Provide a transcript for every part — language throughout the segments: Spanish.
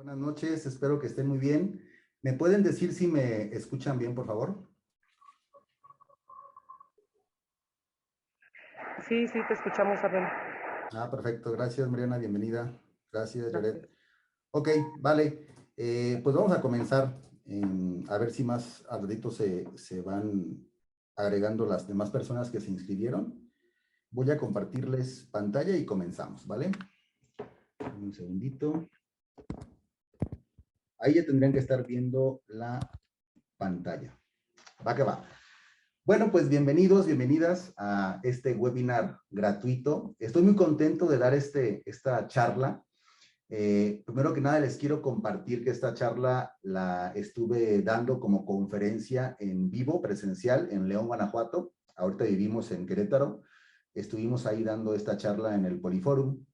Buenas noches, espero que estén muy bien. ¿Me pueden decir si me escuchan bien, por favor? Sí, sí, te escuchamos, Abel. Perfecto. Gracias, Mariana. Bienvenida. Gracias, Gracias. Jared. Ok, vale. Pues vamos a comenzar. A ver si más al ratito se van agregando las demás personas que se inscribieron. Voy a compartirles pantalla y comenzamos, ¿vale? Un segundito. Ahí ya tendrían que estar viendo la pantalla. Va que va. Bueno, pues bienvenidos, bienvenidas a este webinar gratuito. Estoy muy contento de dar esta charla. Primero que nada, les quiero compartir que esta charla la estuve dando como conferencia en vivo, presencial, en León, Guanajuato. Ahorita vivimos en Querétaro. Estuvimos ahí dando esta charla en el Poliforum.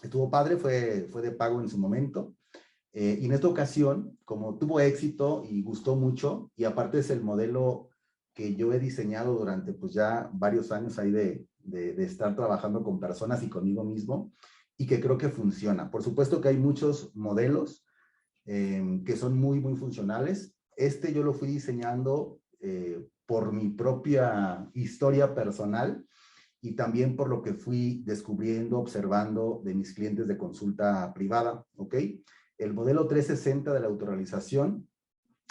Estuvo padre, fue de pago en su momento. Y en esta ocasión, como tuvo éxito y gustó mucho, y aparte es el modelo que yo he diseñado durante pues ya varios años ahí de estar trabajando con personas y conmigo mismo, y que creo que funciona. Por supuesto que hay muchos modelos que son muy, muy funcionales. Este yo lo fui diseñando por mi propia historia personal y también por lo que fui descubriendo, observando de mis clientes de consulta privada, ¿ok? El modelo 360 de la autorrealización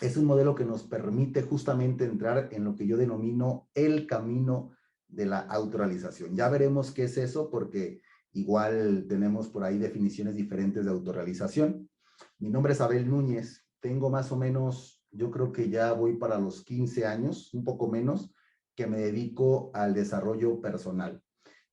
es un modelo que nos permite justamente entrar en lo que yo denomino el camino de la autorrealización. Ya veremos qué es eso porque igual tenemos por ahí definiciones diferentes de autorrealización. Mi nombre es Abel Núñez, tengo más o menos, yo creo que ya voy para los 15 años, un poco menos, que me dedico al desarrollo personal.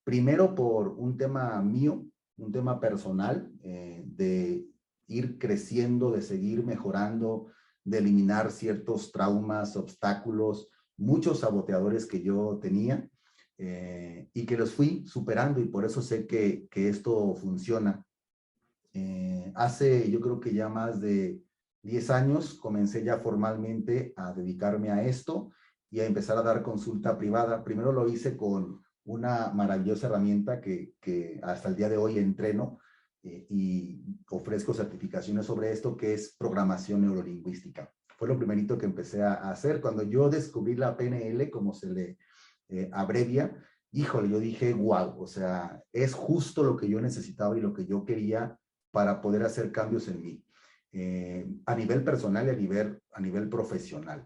Primero por un tema mío, un tema personal, de ir creciendo, de seguir mejorando, de eliminar ciertos traumas, obstáculos, muchos saboteadores que yo tenía y que los fui superando y por eso sé que esto funciona. Hace yo creo que ya más de 10 años comencé ya formalmente a dedicarme a esto y a empezar a dar consulta privada. Primero lo hice con una maravillosa herramienta que hasta el día de hoy entreno y ofrezco certificaciones sobre esto, que es programación neurolingüística. Fue lo primerito que empecé a hacer. Cuando yo descubrí la PNL, como se le abrevia, híjole, yo dije, wow, o sea, es justo lo que yo necesitaba y lo que yo quería para poder hacer cambios en mí, a nivel personal y a nivel profesional.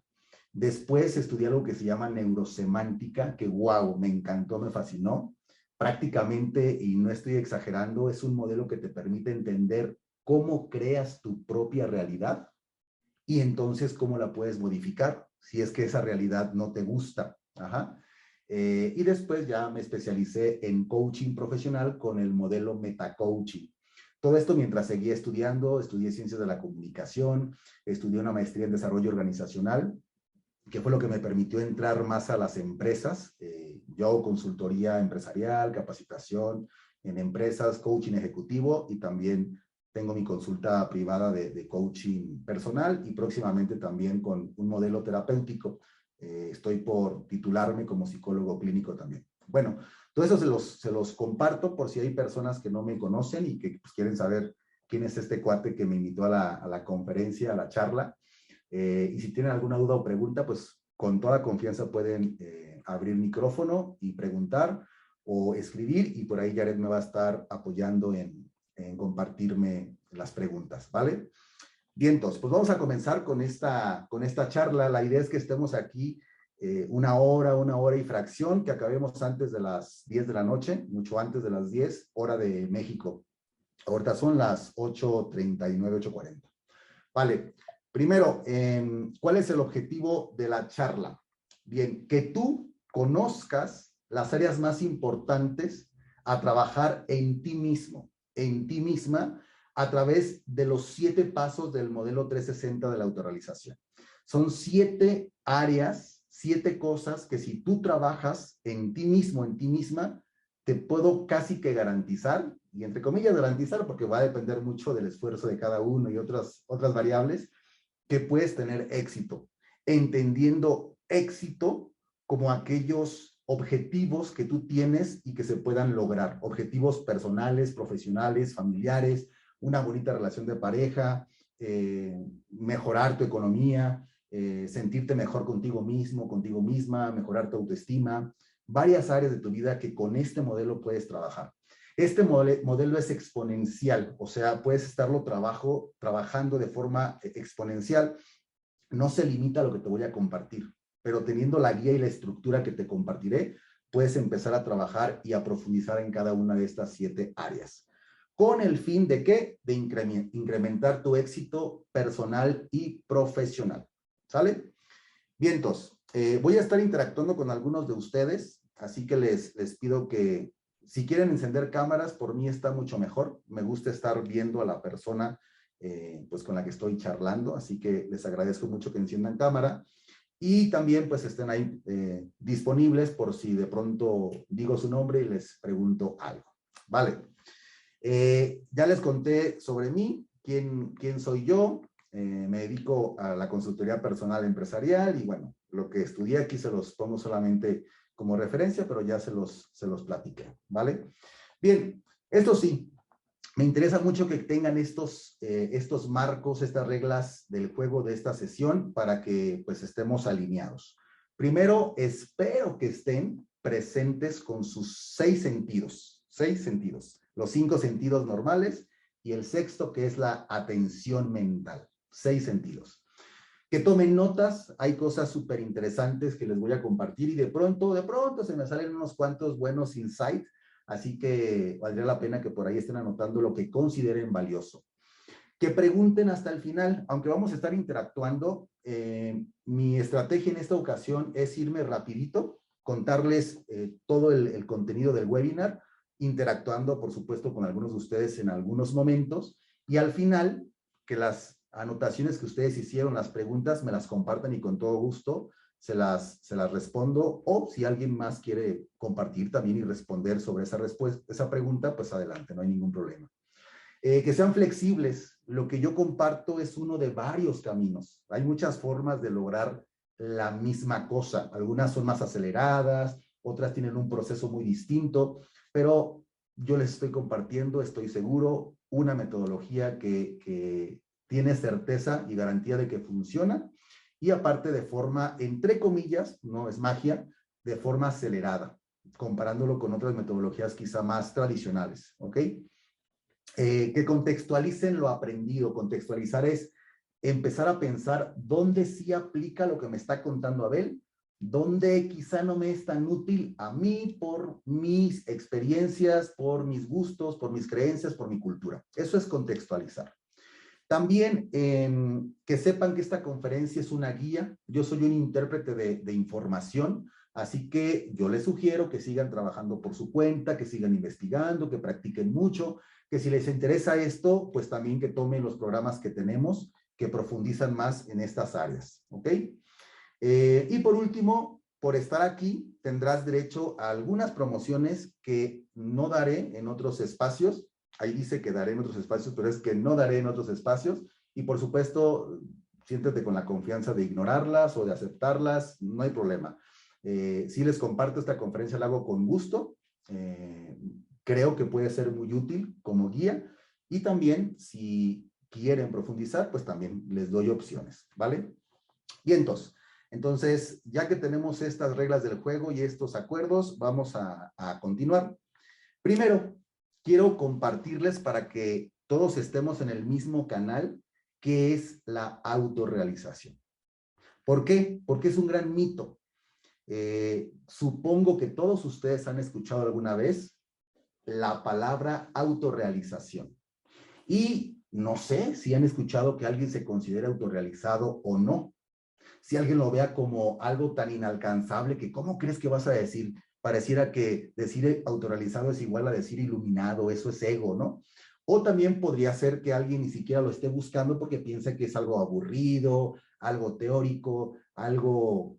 Después estudié algo que se llama neurosemántica, que wow, me encantó, me fascinó. Prácticamente, y no estoy exagerando, es un modelo que te permite entender cómo creas tu propia realidad y entonces cómo la puedes modificar si es que esa realidad no te gusta. Ajá. Y después ya me especialicé en coaching profesional con el modelo metacoaching. Todo esto mientras seguía estudiando, estudié ciencias de la comunicación, estudié una maestría en desarrollo organizacional, que fue lo que me permitió entrar más a las empresas. Yo hago consultoría empresarial, capacitación en empresas, coaching ejecutivo y también tengo mi consulta privada de coaching personal y próximamente también con un modelo terapéutico. Estoy por titularme como psicólogo clínico también. Bueno, todo eso se los comparto por si hay personas que no me conocen y que pues, quieren saber quién es este cuate que me invitó a la conferencia, a la charla. Y si tienen alguna duda o pregunta, pues con toda confianza pueden abrir micrófono y preguntar o escribir y por ahí Jared me va a estar apoyando en compartirme las preguntas, ¿vale? Bien, entonces, pues vamos a comenzar con esta charla. La idea es que estemos aquí una hora y fracción, que acabemos antes de las 10 de la noche, mucho antes de las 10, hora de México. Ahorita son las 8:39, 8:40. Vale, primero, ¿cuál es el objetivo de la charla? Bien, que tú conozcas las áreas más importantes a trabajar en ti mismo, en ti misma, a través de los 7 pasos del modelo 360 de la autorrealización. Son 7 áreas, 7 cosas que si tú trabajas en ti mismo, en ti misma, te puedo casi que garantizar, y entre comillas garantizar, porque va a depender mucho del esfuerzo de cada uno y otras variables, que puedes tener éxito, entendiendo éxito como aquellos objetivos que tú tienes y que se puedan lograr, objetivos personales, profesionales, familiares, una bonita relación de pareja, mejorar tu economía, sentirte mejor contigo mismo, contigo misma, mejorar tu autoestima, varias áreas de tu vida que con este modelo puedes trabajar. Este modelo es exponencial, o sea, puedes estarlo trabajando de forma exponencial. No se limita a lo que te voy a compartir, pero teniendo la guía y la estructura que te compartiré, puedes empezar a trabajar y a profundizar en cada una de estas 7 áreas. ¿Con el fin de qué? De incrementar tu éxito personal y profesional. ¿Sale? Bien, entonces, voy a estar interactuando con algunos de ustedes, así que les pido que si quieren encender cámaras, por mí está mucho mejor. Me gusta estar viendo a la persona pues con la que estoy charlando, así que les agradezco mucho que enciendan cámara y también pues estén ahí disponibles por si de pronto digo su nombre y les pregunto algo. Vale. Ya les conté sobre mí, quién soy yo. Me dedico a la consultoría personal empresarial y bueno, lo que estudié aquí se los pongo solamente como referencia, pero ya se los platiqué, ¿vale? Bien, esto sí, me interesa mucho que tengan estos marcos, estas reglas del juego de esta sesión para que pues estemos alineados. Primero, espero que estén presentes con sus 6 sentidos, los 5 sentidos normales y el sexto que es la atención mental, 6 sentidos. Que tomen notas, hay cosas súper interesantes que les voy a compartir y de pronto se me salen unos cuantos buenos insights, así que valdría la pena que por ahí estén anotando lo que consideren valioso. Que pregunten hasta el final, aunque vamos a estar interactuando, mi estrategia en esta ocasión es irme rapidito, contarles todo el contenido del webinar, interactuando, por supuesto, con algunos de ustedes en algunos momentos, y al final, que las anotaciones que ustedes hicieron, las preguntas, me las compartan y con todo gusto se las respondo, o si alguien más quiere compartir también y responder sobre esa pregunta, pues adelante, no hay ningún problema. Que sean flexibles. Lo que yo comparto es uno de varios caminos. Hay muchas formas de lograr la misma cosa. Algunas son más aceleradas, otras tienen un proceso muy distinto, pero yo les estoy compartiendo, estoy seguro, una metodología que tiene certeza y garantía de que funciona y aparte de forma, entre comillas, no es magia, de forma acelerada, comparándolo con otras metodologías quizá más tradicionales, ¿ok? Que contextualicen lo aprendido. Contextualizar es empezar a pensar dónde sí aplica lo que me está contando Abel, dónde quizá no me es tan útil a mí por mis experiencias, por mis gustos, por mis creencias, por mi cultura. Eso es contextualizar. También que sepan que esta conferencia es una guía. Yo soy un intérprete de información, así que yo les sugiero que sigan trabajando por su cuenta, que sigan investigando, que practiquen mucho, que si les interesa esto, pues también que tomen los programas que tenemos, que profundizan más en estas áreas, ¿ok? Y por último, por estar aquí, tendrás derecho a algunas promociones que no daré en otros espacios. Ahí dice que daré en otros espacios, pero es que no daré en otros espacios. Y por supuesto, siéntete con la confianza de ignorarlas o de aceptarlas, no hay problema. Si les comparto esta conferencia, la hago con gusto. Creo que puede ser muy útil como guía. Y también, si quieren profundizar, pues también les doy opciones, ¿vale? Y entonces, ya que tenemos estas reglas del juego y estos acuerdos, vamos a continuar. Primero, quiero compartirles para que todos estemos en el mismo canal, que es la autorrealización. ¿Por qué? Porque es un gran mito. Supongo que todos ustedes han escuchado alguna vez la palabra autorrealización. Y no sé si han escuchado que alguien se considera autorrealizado o no. Si alguien lo vea como algo tan inalcanzable que ¿cómo crees que vas a decir? Pareciera que decir autorrealizado es igual a decir iluminado, eso es ego, ¿no? O también podría ser que alguien ni siquiera lo esté buscando porque piensa que es algo aburrido, algo teórico, algo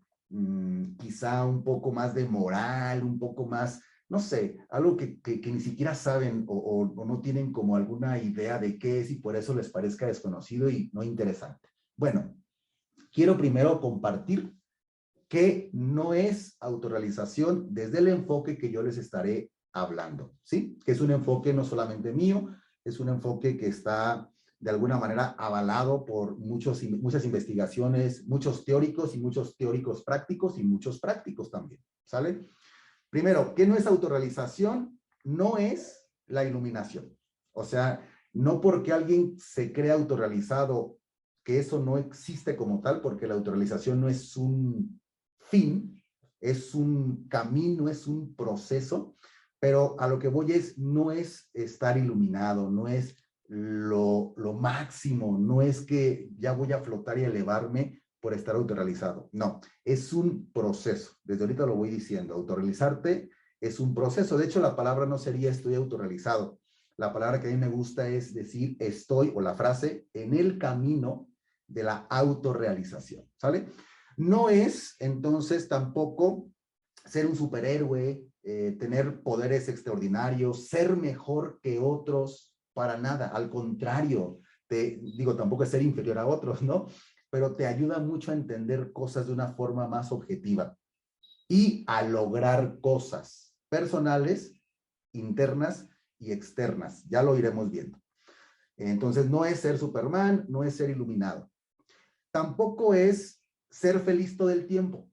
quizá un poco más de moral, un poco más, no sé, algo que ni siquiera saben o no tienen como alguna idea de qué es y por eso les parezca desconocido y no interesante. Bueno, quiero primero compartir que no es autorrealización desde el enfoque que yo les estaré hablando, ¿sí? Que es un enfoque no solamente mío, es un enfoque que está de alguna manera avalado por muchas investigaciones, muchos teóricos prácticos y muchos prácticos también, ¿sale? Primero, ¿qué no es autorrealización? No es la iluminación. O sea, no porque alguien se crea autorrealizado, que eso no existe como tal, porque la autorrealización no es un fin, es un camino, es un proceso, pero a lo que voy es, no es estar iluminado, no es lo máximo, no es que ya voy a flotar y elevarme por estar autorrealizado. No, es un proceso. Desde ahorita lo voy diciendo, autorrealizarte es un proceso. De hecho, la palabra no sería estoy autorrealizado. La palabra que a mí me gusta es decir estoy, o la frase, en el camino de la autorrealización, ¿sale? No es, entonces, tampoco ser un superhéroe, tener poderes extraordinarios, ser mejor que otros, para nada. Al contrario, tampoco es ser inferior a otros, ¿no? Pero te ayuda mucho a entender cosas de una forma más objetiva y a lograr cosas personales, internas y externas. Ya lo iremos viendo. Entonces, no es ser Superman, no es ser iluminado. Tampoco es ser feliz todo el tiempo.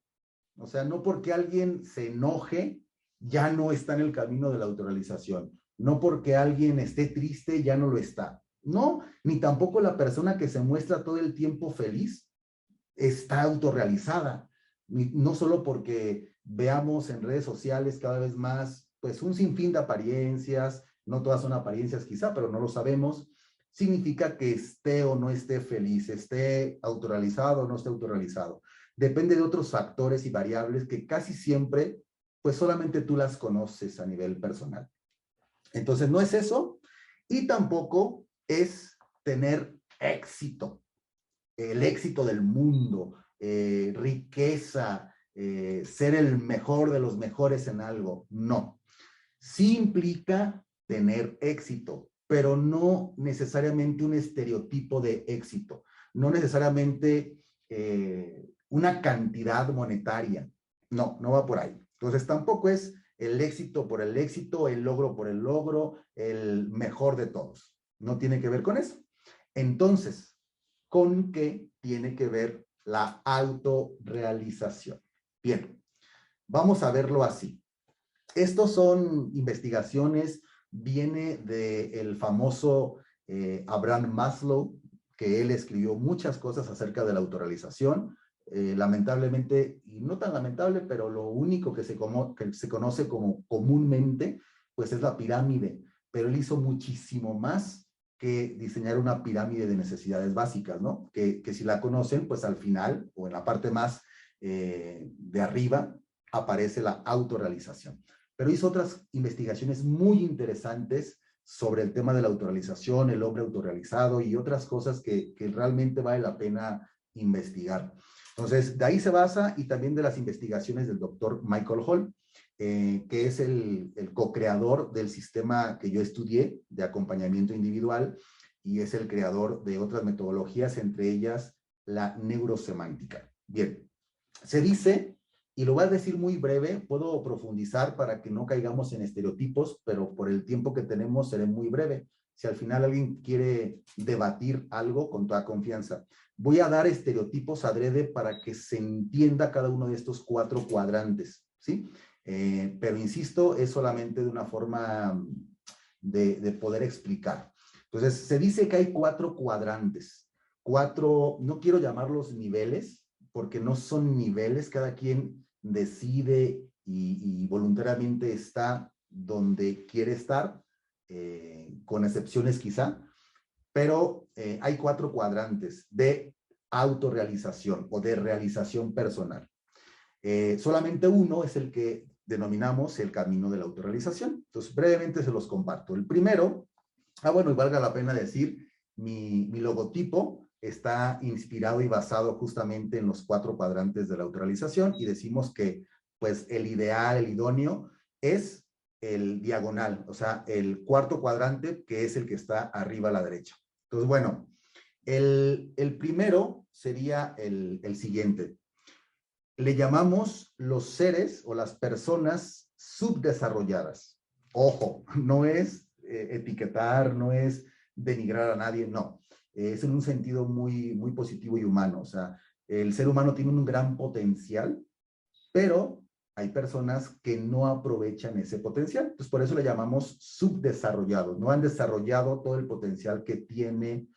O sea, no porque alguien se enoje, ya no está en el camino de la autorrealización. No porque alguien esté triste, ya no lo está. No, ni tampoco la persona que se muestra todo el tiempo feliz está autorrealizada. No solo porque veamos en redes sociales cada vez más, pues un sinfín de apariencias, no todas son apariencias quizá, pero no lo sabemos, significa que esté o no esté feliz, esté autorrealizado o no esté autorrealizado. Depende de otros factores y variables que casi siempre, pues solamente tú las conoces a nivel personal. Entonces no es eso, y tampoco es tener éxito, el éxito del mundo, riqueza, ser el mejor de los mejores en algo. No. Sí implica tener éxito, pero no necesariamente un estereotipo de éxito, no necesariamente una cantidad monetaria. No, no va por ahí. Entonces tampoco es el éxito por el éxito, el logro por el logro, el mejor de todos. No tiene que ver con eso. Entonces, ¿con qué tiene que ver la autorrealización? Bien, vamos a verlo así. Estos son investigaciones, viene del famoso Abraham Maslow, que él escribió muchas cosas acerca de la autorrealización. Lamentablemente, y no tan lamentable, pero lo único que se conoce como comúnmente, pues es la pirámide. Pero él hizo muchísimo más que diseñar una pirámide de necesidades básicas, ¿no? Que si la conocen, pues al final, o en la parte más de arriba, aparece la autorrealización. Pero hizo otras investigaciones muy interesantes sobre el tema de la autorrealización, el hombre autorrealizado y otras cosas que realmente vale la pena investigar. Entonces, de ahí se basa, y también de las investigaciones del doctor Michael Hall, que es el co-creador del sistema que yo estudié de acompañamiento individual, y es el creador de otras metodologías, entre ellas la neurosemántica. Bien, se dice, y lo voy a decir muy breve, puedo profundizar para que no caigamos en estereotipos, pero por el tiempo que tenemos seré muy breve. Si al final alguien quiere debatir algo, con toda confianza. Voy a dar estereotipos adrede para que se entienda cada uno de estos 4 cuadrantes, ¿sí? Pero insisto, es solamente de una forma de poder explicar. Entonces, se dice que hay 4 cuadrantes. 4, no quiero llamarlos niveles, porque no son niveles, cada quien decide y voluntariamente está donde quiere estar, con excepciones quizá, pero hay 4 cuadrantes de autorrealización o de realización personal. Solamente uno es el que denominamos el camino de la autorrealización. Entonces, brevemente se los comparto. El primero, bueno, y valga la pena decir, mi logotipo está inspirado y basado justamente en los 4 cuadrantes de la autorrealización, y decimos que, pues, el ideal, el idóneo, es el diagonal, o sea, el 4.º cuadrante, que es el que está arriba a la derecha. Entonces, bueno, el primero sería el siguiente. Le llamamos los seres o las personas subdesarrolladas. Ojo, no es etiquetar, no es denigrar a nadie, no. Es en un sentido muy, muy positivo y humano. O sea, el ser humano tiene un gran potencial, pero hay personas que no aprovechan ese potencial. Entonces, por eso le llamamos subdesarrollados. No han desarrollado todo el potencial que tiene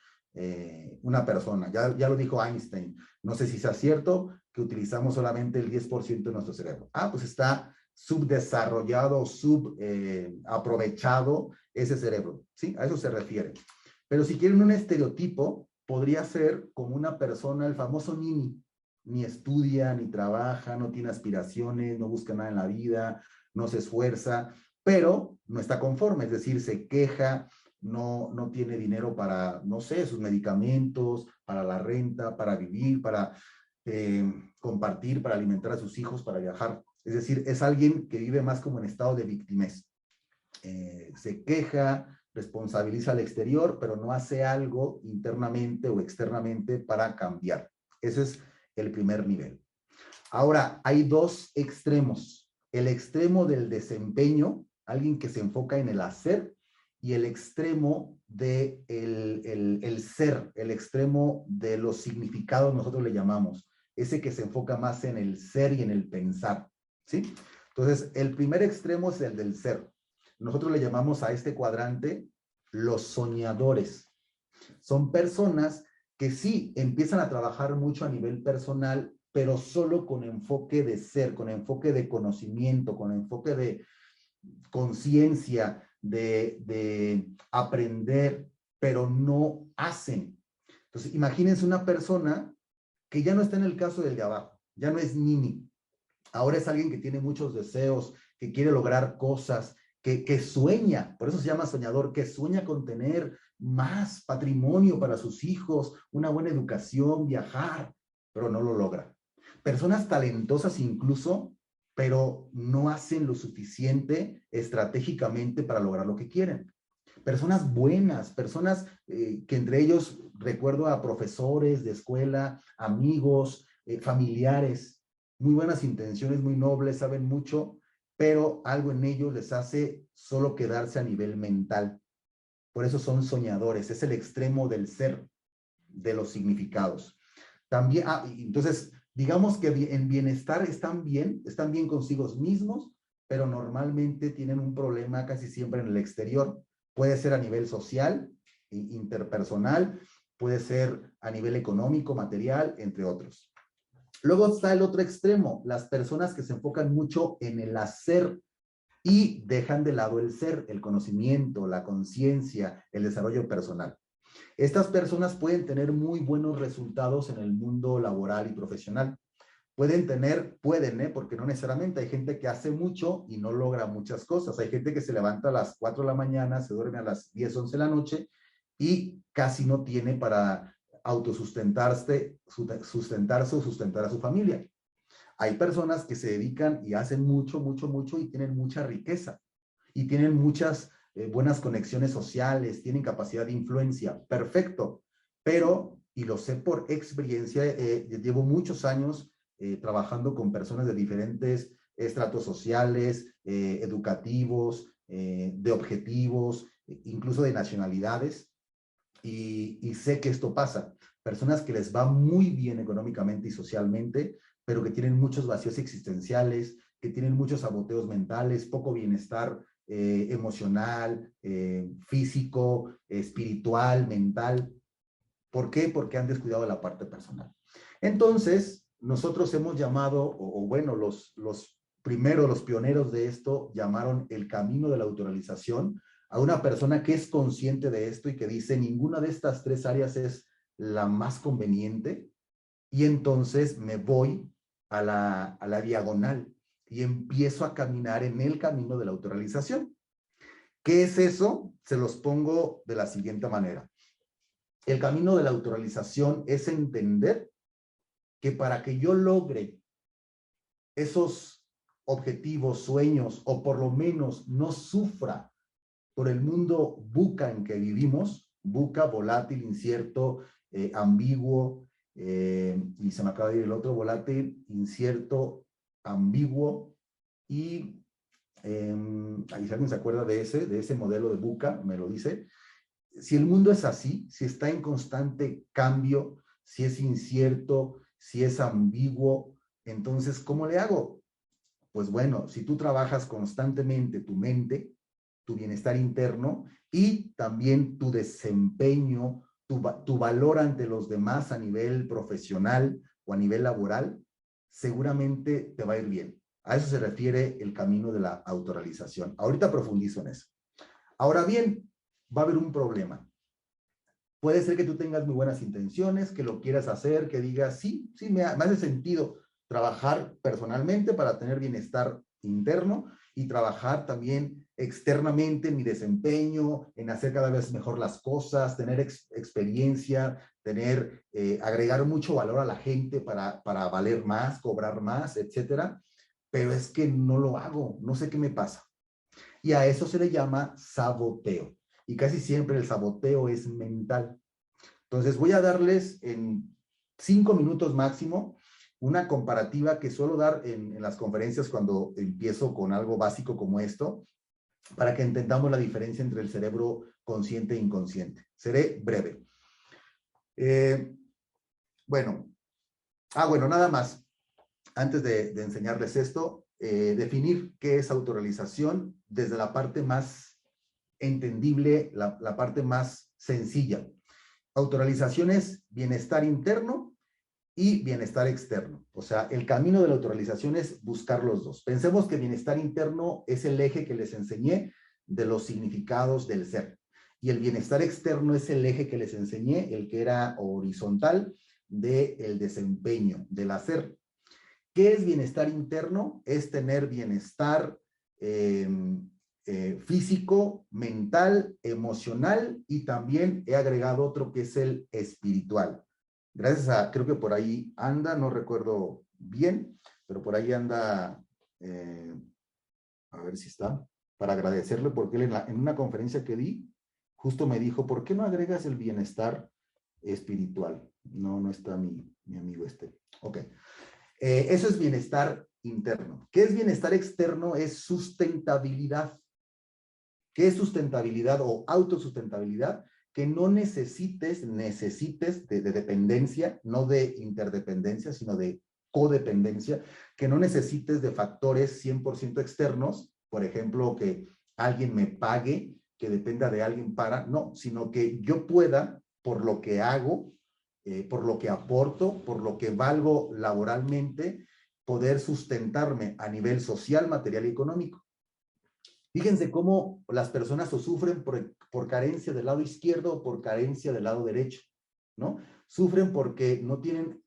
una persona. Ya lo dijo Einstein. No sé si sea cierto que utilizamos solamente el 10% de nuestro cerebro. Pues está subdesarrollado, subaprovechado ese cerebro. ¿Sí? A eso se refiere. Pero si quieren un estereotipo, podría ser como una persona, el famoso Nini. Ni estudia, ni trabaja, no tiene aspiraciones, no busca nada en la vida, no se esfuerza, pero no está conforme, es decir, se queja, no tiene dinero para, no sé, sus medicamentos, para la renta, para vivir, para compartir, para alimentar a sus hijos, para viajar. Es decir, es alguien que vive más como en estado de victimez. Se queja, responsabiliza al exterior, pero no hace algo internamente o externamente para cambiar. Ese es el primer nivel. Ahora, hay dos extremos. El extremo del desempeño, alguien que se enfoca en el hacer, y el extremo de el ser, el extremo de los significados, nosotros le llamamos, ese que se enfoca más en el ser y en el pensar, ¿sí? Entonces, el primer extremo es el del ser. Nosotros le llamamos a este cuadrante los soñadores. Son personas que sí empiezan a trabajar mucho a nivel personal, pero solo con enfoque de ser, con enfoque de conocimiento, con enfoque de conciencia, de aprender, pero no hacen. Entonces, imagínense una persona que ya no está en el caso del de abajo, ya no es Nini, ahora es alguien que tiene muchos deseos, que quiere lograr cosas, que sueña, por eso se llama soñador, que sueña con tener más patrimonio para sus hijos, una buena educación, viajar, pero no lo logra. Personas talentosas incluso, pero no hacen lo suficiente estratégicamente para lograr lo que quieren. Personas buenas, personas que entre ellos recuerdo a profesores de escuela, amigos, familiares, muy buenas intenciones, muy nobles, saben mucho, pero algo en ellos les hace solo quedarse a nivel mental. Por eso son soñadores, es el extremo del ser, de los significados. También, entonces, digamos que en bienestar están bien consigo mismos, pero normalmente tienen un problema casi siempre en el exterior. Puede ser a nivel social, interpersonal, puede ser a nivel económico, material, entre otros. Luego está el otro extremo, las personas que se enfocan mucho en el hacer y dejan de lado el ser, el conocimiento, la conciencia, el desarrollo personal. Estas personas pueden tener muy buenos resultados en el mundo laboral y profesional. Pueden, porque no necesariamente hay gente que hace mucho y no logra muchas cosas. Hay gente que se levanta a las 4 de la mañana, se duerme a las 10, 11 de la noche y casi no tiene para autosustentarse, sustentarse o sustentar a su familia. Hay personas que se dedican y hacen mucho, mucho, mucho y tienen mucha riqueza y tienen muchas buenas conexiones sociales, tienen capacidad de influencia, perfecto, pero, y lo sé por experiencia, llevo muchos años trabajando con personas de diferentes estratos sociales, educativos, de objetivos, incluso de nacionalidades, y sé que esto pasa. Personas que les va muy bien económicamente y socialmente, pero que tienen muchos vacíos existenciales, que tienen muchos saboteos mentales, poco bienestar emocional, físico, espiritual, mental. ¿Por qué? Porque han descuidado la parte personal. Entonces, nosotros hemos llamado, o bueno, los primeros, los pioneros de esto, llamaron el camino de la autorrealización a una persona que es consciente de esto y que dice, ninguna de estas tres áreas es la más conveniente, y entonces me voy a la diagonal y empiezo a caminar en el camino de la autorrealización. ¿Qué es eso? Se los pongo de la siguiente manera. El camino de la autorrealización es entender que para que yo logre esos objetivos, sueños, o por lo menos no sufra por el mundo VUCA en que vivimos, VUCA, volátil, incierto, ambiguo, y se me acaba de ir el otro, volátil, incierto, ambiguo y ahí si alguien se acuerda de ese modelo de Buca, me lo dice. Si el mundo es así, si está en constante cambio, si es incierto, si es ambiguo, entonces, ¿cómo le hago? Pues bueno, si tú trabajas constantemente tu mente, tu bienestar interno y también tu desempeño, tu valor ante los demás a nivel profesional o a nivel laboral, seguramente te va a ir bien. A eso se refiere el camino de la autorrealización. Ahorita profundizo en eso. Ahora bien, va a haber un problema. Puede ser que tú tengas muy buenas intenciones, que lo quieras hacer, que digas, sí, me hace sentido trabajar personalmente para tener bienestar interno y trabajar también externamente en mi desempeño, en hacer cada vez mejor las cosas, tener experiencia, agregar mucho valor a la gente para valer más, cobrar más, etcétera. Pero es que no lo hago, no sé qué me pasa. Y a eso se le llama saboteo. Y casi siempre el saboteo es mental. Entonces voy a darles en 5 minutos máximo una comparativa que suelo dar en las conferencias cuando empiezo con algo básico como esto, para que entendamos la diferencia entre el cerebro consciente e inconsciente. Seré breve. Bueno, nada más. Antes de enseñarles esto, definir qué es autorrealización desde la parte más entendible, la parte más sencilla. Autorrealización es bienestar interno y bienestar externo. O sea, el camino de la autorrealización es buscar los dos. Pensemos que bienestar interno es el eje que les enseñé de los significados del ser. Y el bienestar externo es el eje que les enseñé, el que era horizontal, del desempeño, del hacer. ¿Qué es bienestar interno? Es tener bienestar físico, mental, emocional y también he agregado otro que es el espiritual. Gracias a, creo que por ahí anda, no recuerdo bien, pero por ahí anda, a ver si está, para agradecerle porque él en una conferencia que di, justo me dijo, ¿por qué no agregas el bienestar espiritual? No está mi amigo este. Ok. Eso es bienestar interno. ¿Qué es bienestar externo? Es sustentabilidad. ¿Qué es sustentabilidad o autosustentabilidad? Que no necesites de dependencia, no de interdependencia, sino de codependencia, que no necesites de factores 100% externos, por ejemplo, que alguien me pague, que dependa de alguien no, sino que yo pueda, por lo que hago, por lo que aporto, por lo que valgo laboralmente, poder sustentarme a nivel social, material y económico. Fíjense cómo las personas o sufren por carencia del lado izquierdo o por carencia del lado derecho, ¿no? Sufren porque no tienen,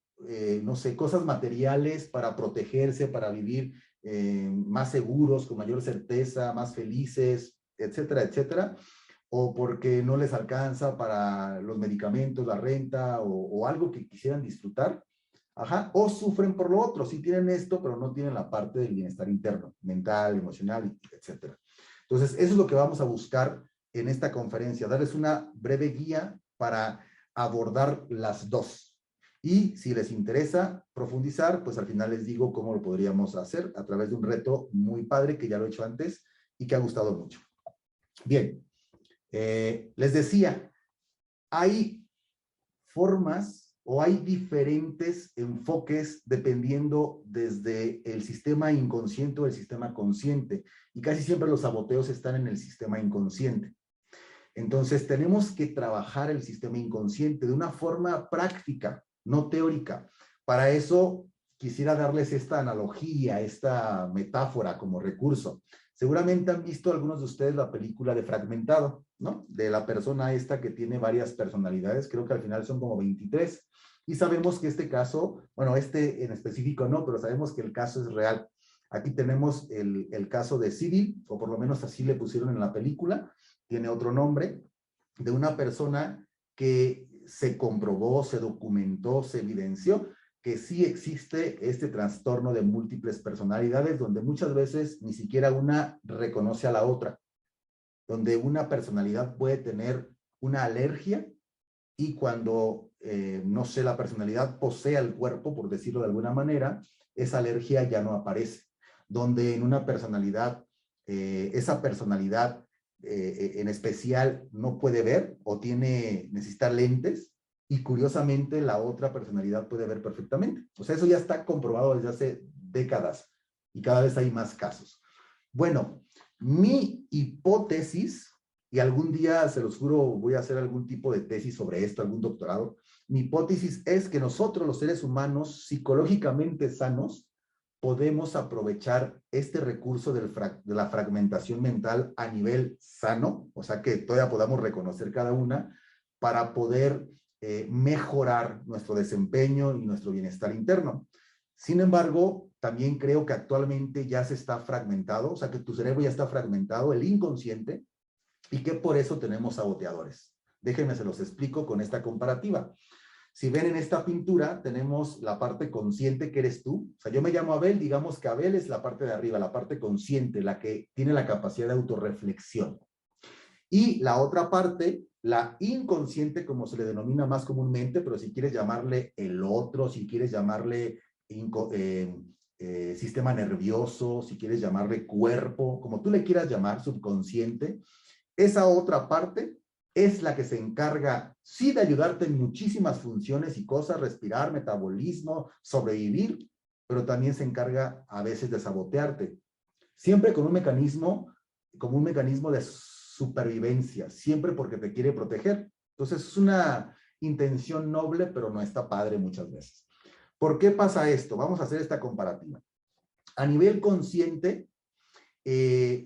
no sé, cosas materiales para protegerse, para vivir más seguros, con mayor certeza, más felices, etcétera, etcétera. O porque no les alcanza para los medicamentos, la renta o algo que quisieran disfrutar. Ajá, o sufren por lo otro, sí tienen esto, pero no tienen la parte del bienestar interno, mental, emocional, etcétera. Entonces, eso es lo que vamos a buscar en esta conferencia, darles una breve guía para abordar las dos. Y si les interesa profundizar, pues al final les digo cómo lo podríamos hacer a través de un reto muy padre que ya lo he hecho antes y que ha gustado mucho. Bien, les decía, hay formas o hay diferentes enfoques dependiendo desde el sistema inconsciente o el sistema consciente. Y casi siempre los saboteos están en el sistema inconsciente. Entonces, tenemos que trabajar el sistema inconsciente de una forma práctica, no teórica. Para eso, quisiera darles esta analogía, esta metáfora como recurso. Seguramente han visto algunos de ustedes la película de Fragmentado, ¿no? De la persona esta que tiene varias personalidades, creo que al final son como 23. Y sabemos que este caso, bueno, este en específico no, pero sabemos que el caso es real. Aquí tenemos el caso de Civil, o por lo menos así le pusieron en la película, tiene otro nombre, de una persona que se comprobó, se documentó, se evidenció que sí existe este trastorno de múltiples personalidades, donde muchas veces ni siquiera una reconoce a la otra, donde una personalidad puede tener una alergia y cuando, no sé, la personalidad posee al cuerpo, por decirlo de alguna manera, esa alergia ya no aparece. Donde en una personalidad esa personalidad en especial no puede ver o necesita lentes, y curiosamente la otra personalidad puede ver perfectamente. O sea, eso ya está comprobado desde hace décadas y cada vez hay más casos. Bueno, mi hipótesis, y algún día, se los juro, voy a hacer algún tipo de tesis sobre esto, algún doctorado, mi hipótesis es que nosotros, los seres humanos psicológicamente sanos, podemos aprovechar este recurso de la fragmentación mental a nivel sano, o sea que todavía podamos reconocer cada una, para poder mejorar nuestro desempeño y nuestro bienestar interno. Sin embargo, también creo que actualmente ya se está fragmentado, o sea que tu cerebro ya está fragmentado, el inconsciente, y que por eso tenemos saboteadores. Déjenme se los explico con esta comparativa. Si ven en esta pintura, tenemos la parte consciente que eres tú. O sea, yo me llamo Abel, digamos que Abel es la parte de arriba, la parte consciente, la que tiene la capacidad de autorreflexión. Y la otra parte, la inconsciente, como se le denomina más comúnmente, pero si quieres llamarle el otro, si quieres llamarle sistema nervioso, si quieres llamarle cuerpo, como tú le quieras llamar, subconsciente, esa otra parte es la que se encarga, sí, de ayudarte en muchísimas funciones y cosas, respirar, metabolismo, sobrevivir, pero también se encarga a veces de sabotearte. Siempre con un mecanismo, como un mecanismo de supervivencia, siempre porque te quiere proteger. Entonces es una intención noble, pero no está padre muchas veces. ¿Por qué pasa esto? Vamos a hacer esta comparativa. A nivel consciente,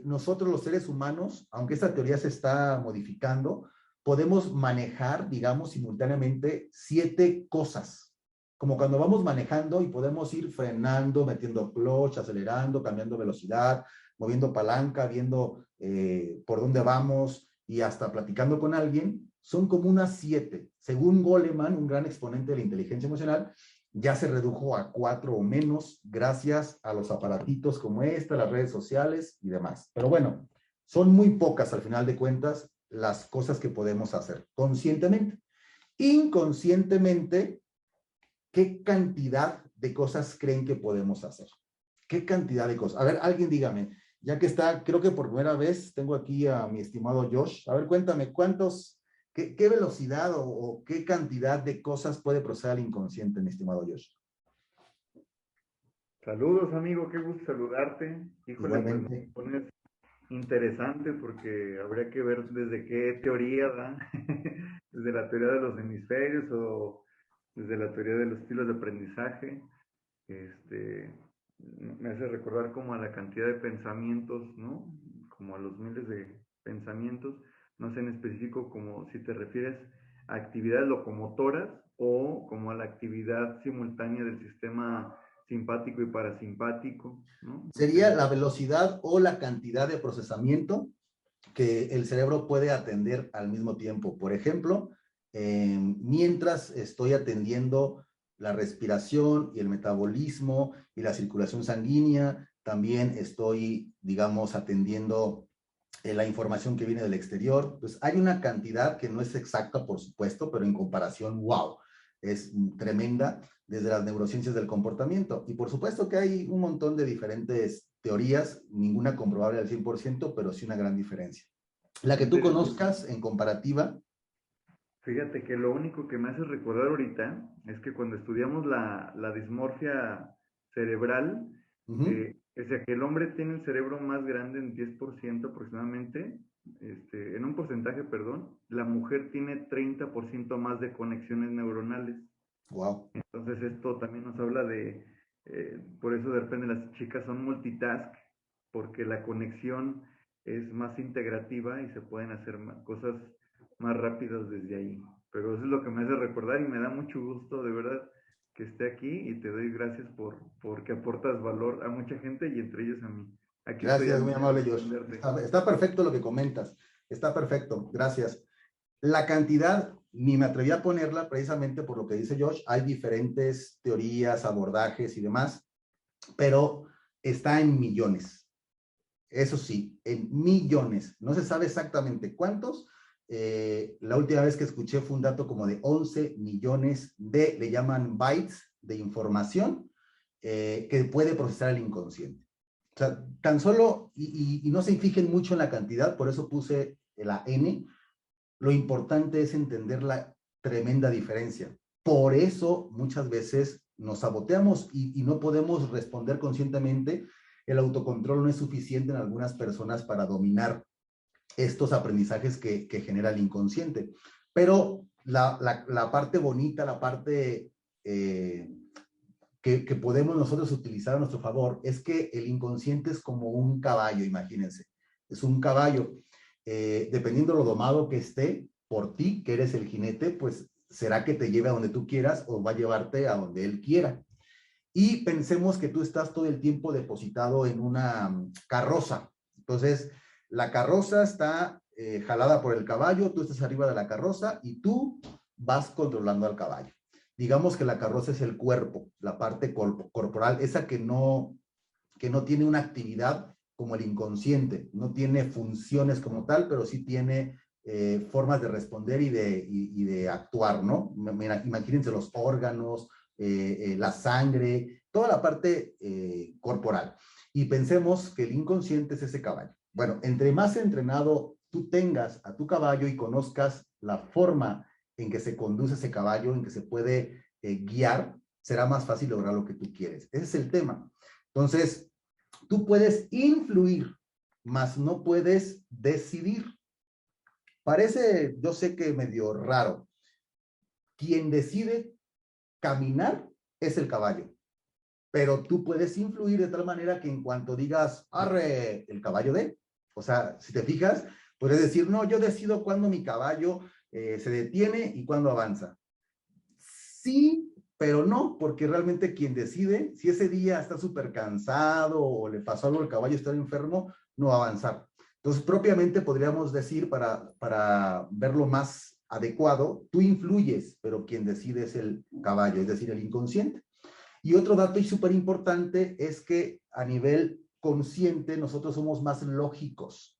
nosotros los seres humanos, aunque esta teoría se está modificando, podemos manejar, digamos, simultáneamente 7 cosas. Como cuando vamos manejando y podemos ir frenando, metiendo clutch, acelerando, cambiando velocidad, moviendo palanca, viendo por dónde vamos y hasta platicando con alguien, son como unas 7. Según Goleman, un gran exponente de la inteligencia emocional, ya se redujo a 4 o menos gracias a los aparatitos como esta, las redes sociales y demás. Pero bueno, son muy pocas al final de cuentas las cosas que podemos hacer conscientemente. Inconscientemente, ¿qué cantidad de cosas creen que podemos hacer? ¿Qué cantidad de cosas? A ver, alguien dígame, ya que está, creo que por primera vez tengo aquí a mi estimado Josh. A ver, cuéntame, ¿qué velocidad o qué cantidad de cosas puede procesar el inconsciente, mi estimado Josh? Saludos, amigo, qué gusto saludarte. Híjole, pues me Igualmente. pones interesante porque habría que ver desde qué teoría, ¿verdad? Desde la teoría de los hemisferios o desde la teoría de los estilos de aprendizaje. Este, Me hace recordar como a la cantidad de pensamientos, ¿no? Como a los miles de pensamientos. No sé en específico como si te refieres a actividades locomotoras o como a la actividad simultánea del sistema simpático y parasimpático, ¿no? No Sería sé. la velocidad o la cantidad de procesamiento que el cerebro puede atender al mismo tiempo. Por ejemplo, mientras estoy atendiendo la respiración y el metabolismo y la circulación sanguínea, también estoy, digamos, atendiendo la información que viene del exterior. Pues hay una cantidad que no es exacta, por supuesto, pero en comparación, wow, es tremenda desde las neurociencias del comportamiento. Y por supuesto que hay un montón de diferentes teorías, ninguna comprobable al 100%, pero sí una gran diferencia. La que tú conozcas en comparativa. Fíjate que lo único que me hace recordar ahorita es que cuando estudiamos la dismorfia cerebral, o sea que el hombre tiene el cerebro más grande en 10% aproximadamente, en un porcentaje, perdón, la mujer tiene 30% más de conexiones neuronales. Wow. Entonces esto también nos habla de, por eso de repente las chicas son multitask, porque la conexión es más integrativa y se pueden hacer cosas más rápidas desde ahí. Pero eso es lo que me hace recordar y me da mucho gusto de verdad que esté aquí y te doy gracias porque aportas valor a mucha gente y entre ellos a mí. Aquí estoy Gracias, al muy menos amable, de Josh. responderte. Está perfecto lo que comentas. Está perfecto. Gracias. La cantidad, ni me atreví a ponerla precisamente por lo que dice Josh. Hay diferentes teorías, abordajes y demás, pero está en millones. Eso sí, en millones. No se sabe exactamente cuántos. La última vez que escuché fue un dato como de 11 millones le llaman bytes de información que puede procesar el inconsciente. O sea, tan solo, y no se fijen mucho en la cantidad, por eso puse la N, lo importante es entender la tremenda diferencia. Por eso muchas veces nos saboteamos y no podemos responder conscientemente. El autocontrol no es suficiente en algunas personas para dominar estos aprendizajes que genera el inconsciente. Pero la parte bonita, la parte que podemos nosotros utilizar a nuestro favor es que el inconsciente es como un caballo, imagínense. Es un caballo. Dependiendo de lo domado que esté por ti, que eres el jinete, pues será que te lleve a donde tú quieras o va a llevarte a donde él quiera. Y pensemos que tú estás todo el tiempo depositado en una carroza. Entonces, la carroza está jalada por el caballo, tú estás arriba de la carroza y tú vas controlando al caballo. Digamos que la carroza es el cuerpo, la parte corporal, esa que no tiene una actividad como el inconsciente, no tiene funciones como tal, pero sí tiene formas de responder y de actuar, ¿no? Imagínense los órganos, la sangre, toda la parte corporal. Y pensemos que el inconsciente es ese caballo. Bueno, entre más entrenado tú tengas a tu caballo y conozcas la forma en que se conduce ese caballo, en que se puede guiar, será más fácil lograr lo que tú quieres. Ese es el tema. Entonces, tú puedes influir, mas no puedes decidir. Parece, yo sé que medio raro. Quien decide caminar es el caballo, pero tú puedes influir de tal manera que en cuanto digas, arre, el caballo de, o sea, si te fijas, puedes decir, no, yo decido cuándo mi caballo se detiene y cuándo avanza. Sí, pero no, porque realmente quien decide, si ese día está súper cansado o le pasó algo al caballo, está enfermo, no va a avanzar. Entonces, propiamente podríamos decir, para verlo más adecuado, tú influyes, pero quien decide es el caballo, es decir, el inconsciente. Y otro dato súper importante es que a nivel consciente nosotros somos más lógicos,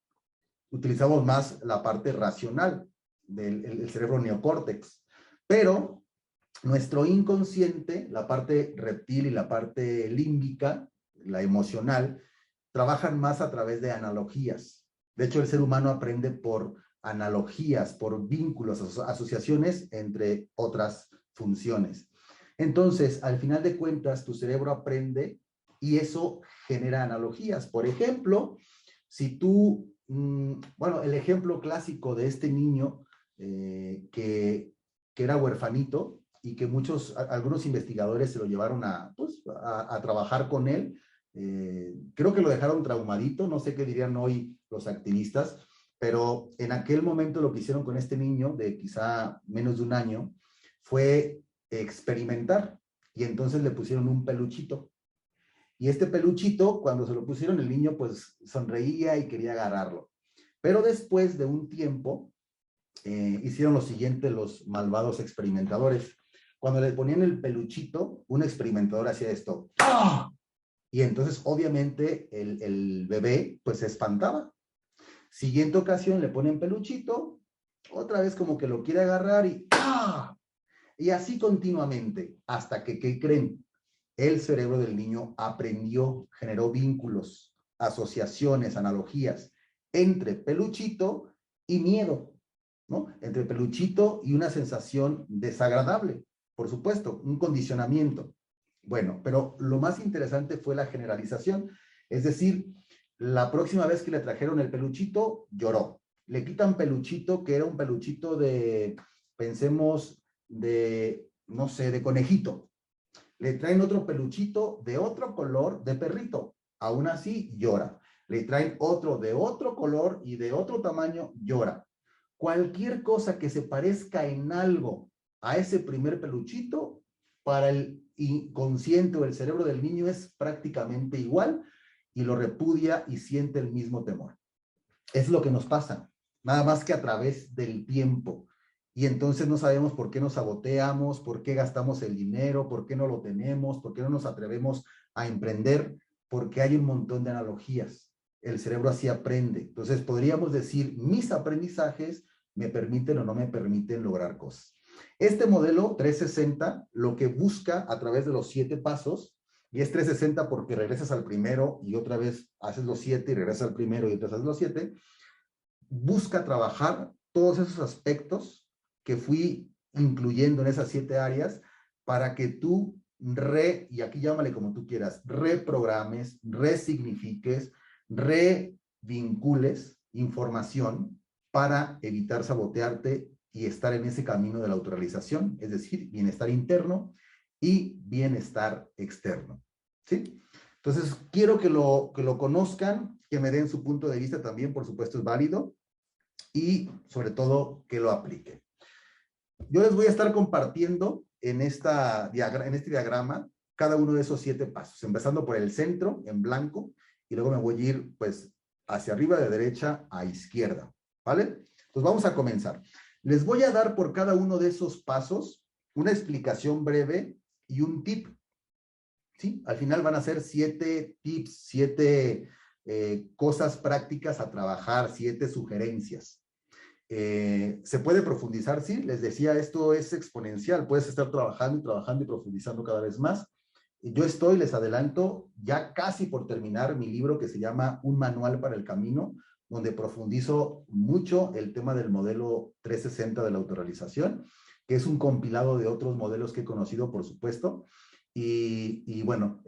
utilizamos más la parte racional del cerebro neocórtex, pero nuestro inconsciente, la parte reptil y la parte límbica, la emocional, trabajan más a través de analogías. De hecho, el ser humano aprende por analogías, por vínculos, asociaciones, entre otras funciones. Entonces, al final de cuentas, tu cerebro aprende y eso genera analogías. Por ejemplo, si tú, bueno, el ejemplo clásico de este niño que era huerfanito y que algunos investigadores se lo llevaron pues, a trabajar con él. Creo que lo dejaron traumadito, no sé qué dirían hoy los activistas, pero en aquel momento lo que hicieron con este niño de quizá menos de un año fue experimentar y entonces le pusieron un peluchito. Y este peluchito, cuando se lo pusieron, el niño pues sonreía y quería agarrarlo. Pero después de un tiempo, hicieron lo siguiente los malvados experimentadores. Cuando le ponían el peluchito, un experimentador hacía esto. ¡Ah! Y entonces, obviamente, el bebé pues se espantaba. Siguiente ocasión le ponen peluchito, otra vez como que lo quiere agarrar y ¡ah! Y así continuamente, hasta que, ¿qué creen? El cerebro del niño aprendió, generó vínculos, asociaciones, analogías entre peluchito y miedo, ¿no? Entre peluchito y una sensación desagradable, por supuesto, un condicionamiento. Bueno, pero lo más interesante fue la generalización, es decir, la próxima vez que le trajeron el peluchito, lloró. Le quitan peluchito, que era un peluchito de, pensemos, de, no sé, de conejito. Le traen otro peluchito de otro color de perrito. Aún así, llora. Le traen otro de otro color y de otro tamaño, llora. Cualquier cosa que se parezca en algo a ese primer peluchito, para el inconsciente o el cerebro del niño es prácticamente igual y lo repudia y siente el mismo temor. Es lo que nos pasa, nada más que a través del tiempo. Y entonces no sabemos por qué nos saboteamos, por qué gastamos el dinero, por qué no lo tenemos, por qué no nos atrevemos a emprender, porque hay un montón de analogías. El cerebro así aprende. Entonces podríamos decir, mis aprendizajes me permiten o no me permiten lograr cosas. Este modelo 360 lo que busca a través de los 7 pasos Y es 360 porque regresas al primero y otra vez haces los 7 y regresas al primero y otra vez haces los 7. Busca trabajar todos esos aspectos que fui incluyendo en esas 7 áreas para que tú y aquí llámale como tú quieras, reprogrames, resignifiques, revincules información para evitar sabotearte y estar en ese camino de la autorrealización, es decir, bienestar interno y bienestar externo, ¿sí? Entonces, quiero que lo conozcan, que me den su punto de vista también, por supuesto es válido, y sobre todo que lo apliquen. Yo les voy a estar compartiendo en este diagrama cada uno de esos 7 pasos, empezando por el centro en blanco y luego me voy a ir pues hacia arriba de derecha a izquierda, ¿vale? Entonces vamos a comenzar. Les voy a dar por cada uno de esos pasos una explicación breve y un tip, ¿sí? Al final van a ser 7 tips, 7 cosas prácticas a trabajar, 7 sugerencias. Se puede profundizar, sí, les decía, esto es exponencial, puedes estar trabajando y trabajando y profundizando cada vez más. Yo estoy, les adelanto, ya casi por terminar mi libro que se llama Un Manual para el Camino, donde profundizo mucho el tema del modelo 360 de la autorrealización, que es un compilado de otros modelos que he conocido, por supuesto, y bueno,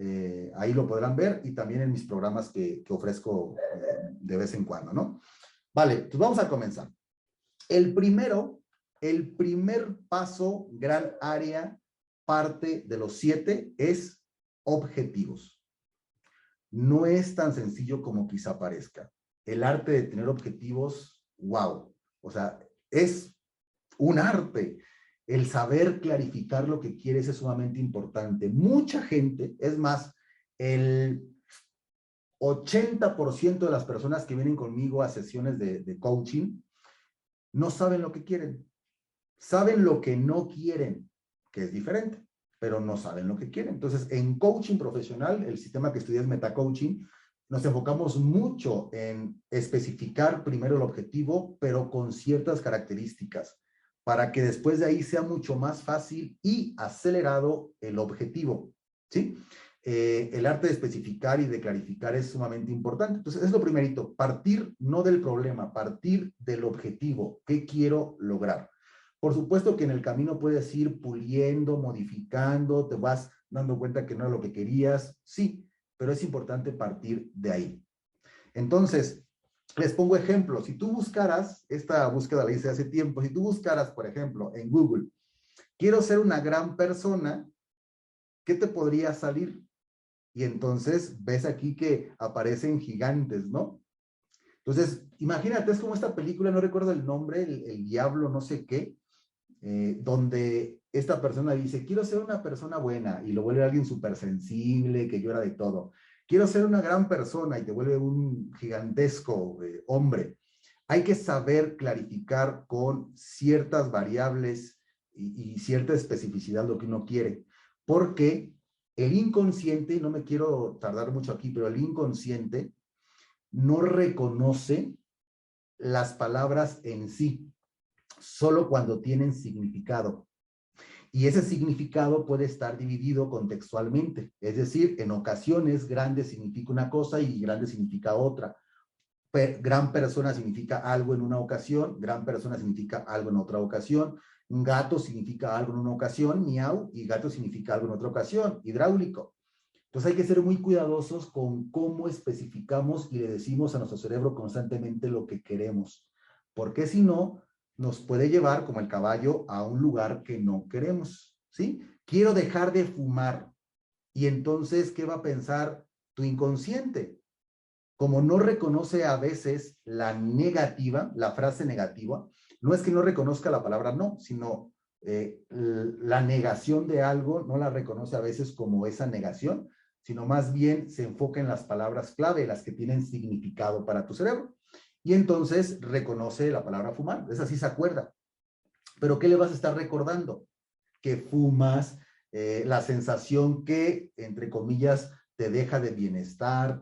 ahí lo podrán ver y también en mis programas que ofrezco de vez en cuando, ¿no? Vale, pues vamos a comenzar. El primer paso, gran área, parte de los 7, es objetivos. No es tan sencillo como quizá parezca. El arte de tener objetivos, wow. O sea, es un arte. El saber clarificar lo que quieres es sumamente importante. Mucha gente, es más, el 80% de las personas que vienen conmigo a sesiones de coaching no saben lo que quieren. Saben lo que no quieren, que es diferente, pero no saben lo que quieren. Entonces, en coaching profesional, el sistema que estudié es metacoaching, nos enfocamos mucho en especificar primero el objetivo, pero con ciertas características, para que después de ahí sea mucho más fácil y acelerado el objetivo, ¿sí? El arte de especificar y de clarificar es sumamente importante. Entonces, es lo primerito, partir no del problema, partir del objetivo. ¿Qué quiero lograr? Por supuesto que en el camino puedes ir puliendo, modificando, te vas dando cuenta que no era lo que querías, sí, pero es importante partir de ahí. Entonces, les pongo ejemplos. Si tú buscaras, esta búsqueda la hice hace tiempo, si tú buscaras, por ejemplo, en Google, quiero ser una gran persona, ¿qué te podría salir? Y entonces ves aquí que aparecen gigantes, ¿no? Entonces, imagínate, es como esta película, no recuerdo el nombre, el diablo no sé qué, donde esta persona dice, quiero ser una persona buena, y lo vuelve alguien súper sensible, que llora de todo. Quiero ser una gran persona, y te vuelve un gigantesco hombre. Hay que saber clarificar con ciertas variables y cierta especificidad lo que uno quiere, porque el inconsciente, no me quiero tardar mucho aquí, pero el inconsciente no reconoce las palabras en sí, solo cuando tienen significado. Y ese significado puede estar dividido contextualmente. Es decir, en ocasiones grande significa una cosa y grande significa otra. Gran persona significa algo en una ocasión, gran persona significa algo en otra ocasión. Gato significa algo en una ocasión, miau, y gato significa algo en otra ocasión, hidráulico. Entonces hay que ser muy cuidadosos con cómo especificamos y le decimos a nuestro cerebro constantemente lo que queremos, porque si no, nos puede llevar como el caballo a un lugar que no queremos, ¿sí? Quiero dejar de fumar, y entonces, ¿qué va a pensar tu inconsciente? Como no reconoce a veces la negativa, la frase negativa, no es que no reconozca la palabra no, sino la negación de algo no la reconoce a veces como esa negación, sino más bien se enfoca en las palabras clave, las que tienen significado para tu cerebro. Y entonces reconoce la palabra fumar, esa sí se acuerda. Pero ¿qué le vas a estar recordando? Que fumas, la sensación que, entre comillas, te deja de bienestar,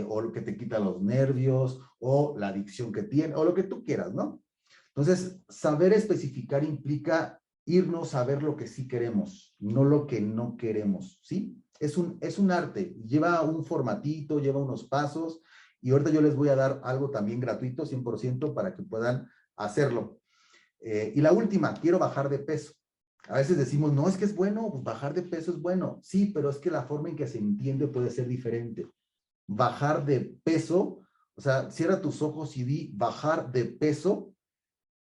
o lo que te quita los nervios, o la adicción que tiene, o lo que tú quieras, ¿no? Entonces, saber especificar implica irnos a ver lo que sí queremos, no lo que no queremos, ¿sí? Es un arte, lleva un formatito, lleva unos pasos, y ahorita yo les voy a dar algo también gratuito, 100%, para que puedan hacerlo. Y la última, quiero bajar de peso. A veces decimos, no, es que es bueno, pues bajar de peso es bueno. Sí, pero es que la forma en que se entiende puede ser diferente. Bajar de peso, o sea, cierra tus ojos y di bajar de peso,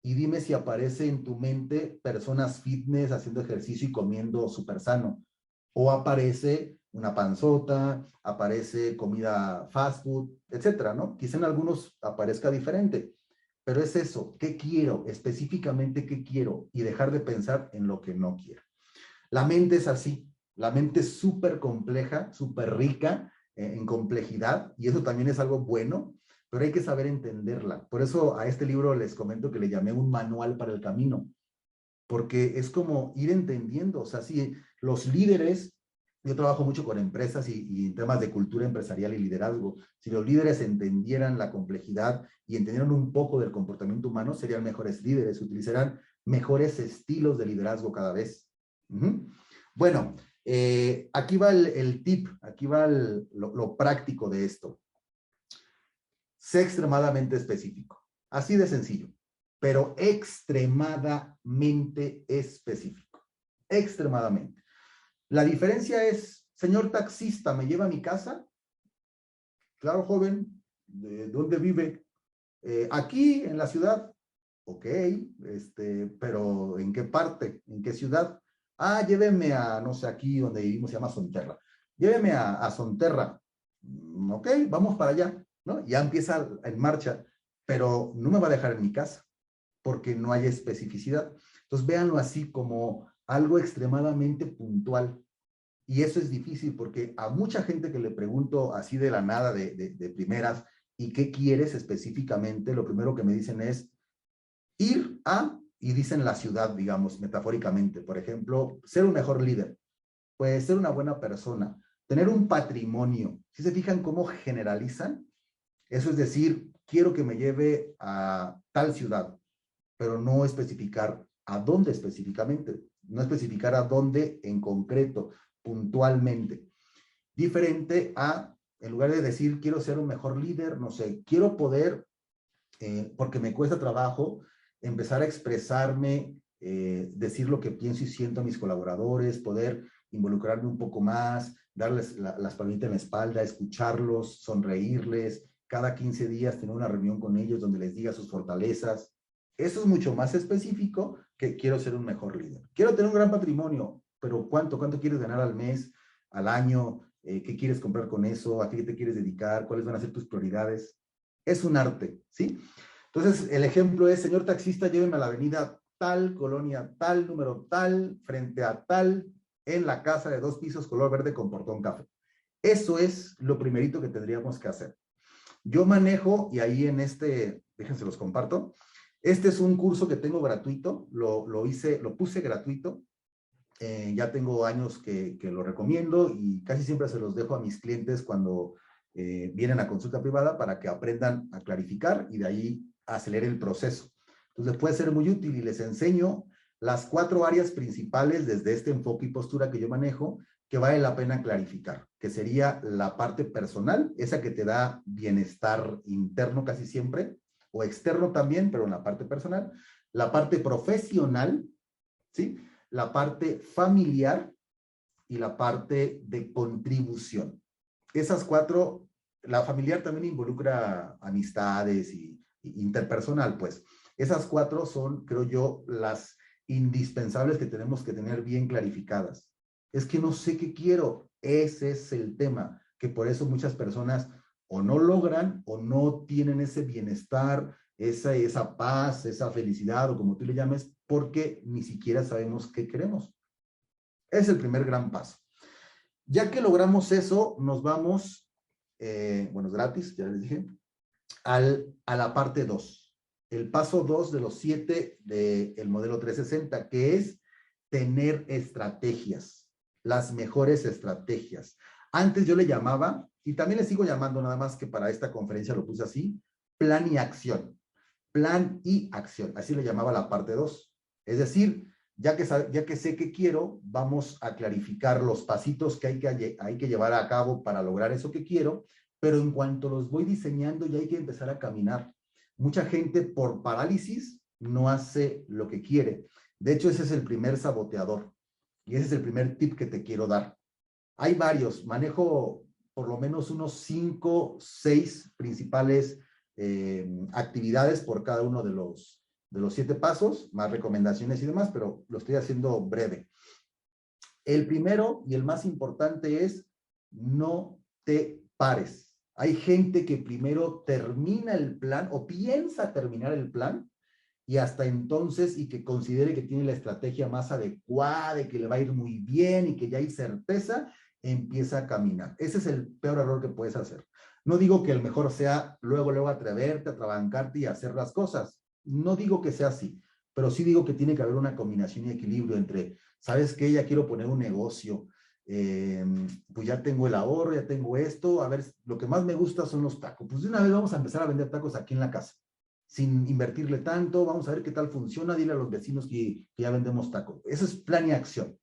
y dime si aparece en tu mente personas fitness haciendo ejercicio y comiendo súper sano. O aparece una panzota, aparece comida fast food, etcétera, ¿no? Quizá en algunos aparezca diferente, pero es eso, ¿qué quiero? Específicamente, ¿qué quiero? Y dejar de pensar en lo que no quiero. La mente es así, la mente es súper compleja, súper rica en complejidad, y eso también es algo bueno, pero hay que saber entenderla. Por eso a este libro les comento que le llamé un manual para el camino, porque es como ir entendiendo, o sea, si los líderes, yo trabajo mucho con empresas y en temas de cultura empresarial y liderazgo, si los líderes entendieran la complejidad y entendieran un poco del comportamiento humano, serían mejores líderes, utilizarán mejores estilos de liderazgo cada vez. Bueno, aquí va el tip, aquí va lo práctico de esto. Sé extremadamente específico, así de sencillo, pero extremadamente específico, extremadamente. La diferencia es, señor taxista, ¿me lleva a mi casa? Claro, joven, ¿de dónde vive? Aquí, en la ciudad. Ok, pero ¿en qué parte? ¿En qué ciudad? Ah, lléveme a, no sé, aquí donde vivimos se llama Sonterra. Lléveme a Sonterra. Ok, vamos para allá, ¿no? Ya empieza en marcha, pero no me va a dejar en mi casa, porque no hay especificidad. Entonces, véanlo así como algo extremadamente puntual. Y eso es difícil porque a mucha gente que le pregunto así de la nada, de primeras, ¿y qué quieres específicamente? Lo primero que me dicen es ir a, y dicen la ciudad, digamos, metafóricamente. Por ejemplo, ser un mejor líder, puede ser una buena persona, tener un patrimonio. Si se fijan cómo generalizan, eso es decir, quiero que me lleve a tal ciudad, pero no especificar a dónde específicamente, no especificar a dónde en concreto, puntualmente. Diferente a, en lugar de decir, quiero ser un mejor líder, no sé, quiero poder, porque me cuesta trabajo, empezar a expresarme, decir lo que pienso y siento a mis colaboradores, poder involucrarme un poco más, darles las palmitas en la espalda, escucharlos, sonreírles, cada 15 días tener una reunión con ellos donde les diga sus fortalezas. Eso es mucho más específico que quiero ser un mejor líder. Quiero tener un gran patrimonio, pero ¿cuánto quieres ganar al mes, al año? ¿Qué quieres comprar con eso? ¿A qué te quieres dedicar? ¿Cuáles van a ser tus prioridades? Es un arte, ¿sí? Entonces, el ejemplo es, señor taxista, lléveme a la avenida tal, colonia tal, número tal, frente a tal, en la casa de 2 pisos, color verde con portón café. Eso es lo primerito que tendríamos que hacer. Yo manejo, y ahí en déjense los comparto, este es un curso que tengo gratuito, lo puse gratuito, ya tengo años que lo recomiendo y casi siempre se los dejo a mis clientes cuando vienen a consulta privada para que aprendan a clarificar y de ahí acelere el proceso. Entonces les puede ser muy útil y les enseño las 4 áreas principales desde este enfoque y postura que yo manejo que vale la pena clarificar, que sería la parte personal, esa que te da bienestar interno casi siempre, o externo también, pero en la parte personal, la parte profesional, ¿sí? La parte familiar y la parte de contribución. Esas 4, la familiar también involucra amistades y interpersonal, pues. Esas 4 son, creo yo, las indispensables que tenemos que tener bien clarificadas. Es que no sé qué quiero. Ese es el tema, que por eso muchas personas o no logran o no tienen ese bienestar, esa paz, esa felicidad o como tú le llames, porque ni siquiera sabemos qué queremos. Es el primer gran paso. Ya que logramos eso, nos vamos, bueno, es gratis, ya les dije, a la parte 2. El paso 2 de los 7 del modelo 360, que es tener estrategias, las mejores estrategias. Antes yo le llamaba, y también le sigo llamando, nada más que para esta conferencia lo puse así, plan y acción. Plan y acción, así le llamaba la parte 2. Es decir, Ya que sé qué quiero, vamos a clarificar los pasitos que hay que llevar a cabo para lograr eso que quiero, pero en cuanto los voy diseñando ya hay que empezar a caminar. Mucha gente por parálisis no hace lo que quiere. De hecho, ese es el primer saboteador y ese es el primer tip que te quiero dar. Hay varios, manejo por lo menos unos 5, 6 principales actividades por cada uno de los 7 pasos, más recomendaciones y demás, pero lo estoy haciendo breve. El primero y el más importante es no te pares. Hay gente que primero termina el plan o piensa terminar el plan y hasta entonces y que considere que tiene la estrategia más adecuada y que le va a ir muy bien y que ya hay certeza, empieza a caminar. Ese es el peor error que puedes hacer. No digo que el mejor sea luego atreverte, atrabancarte y hacer las cosas. No digo que sea así, pero sí digo que tiene que haber una combinación y equilibrio entre, ¿sabes qué? Ya quiero poner un negocio, pues ya tengo el ahorro, ya tengo esto, a ver, lo que más me gusta son los tacos. Pues de una vez vamos a empezar a vender tacos aquí en la casa, sin invertirle tanto, vamos a ver qué tal funciona, dile a los vecinos que ya vendemos tacos. Eso es plan y acción.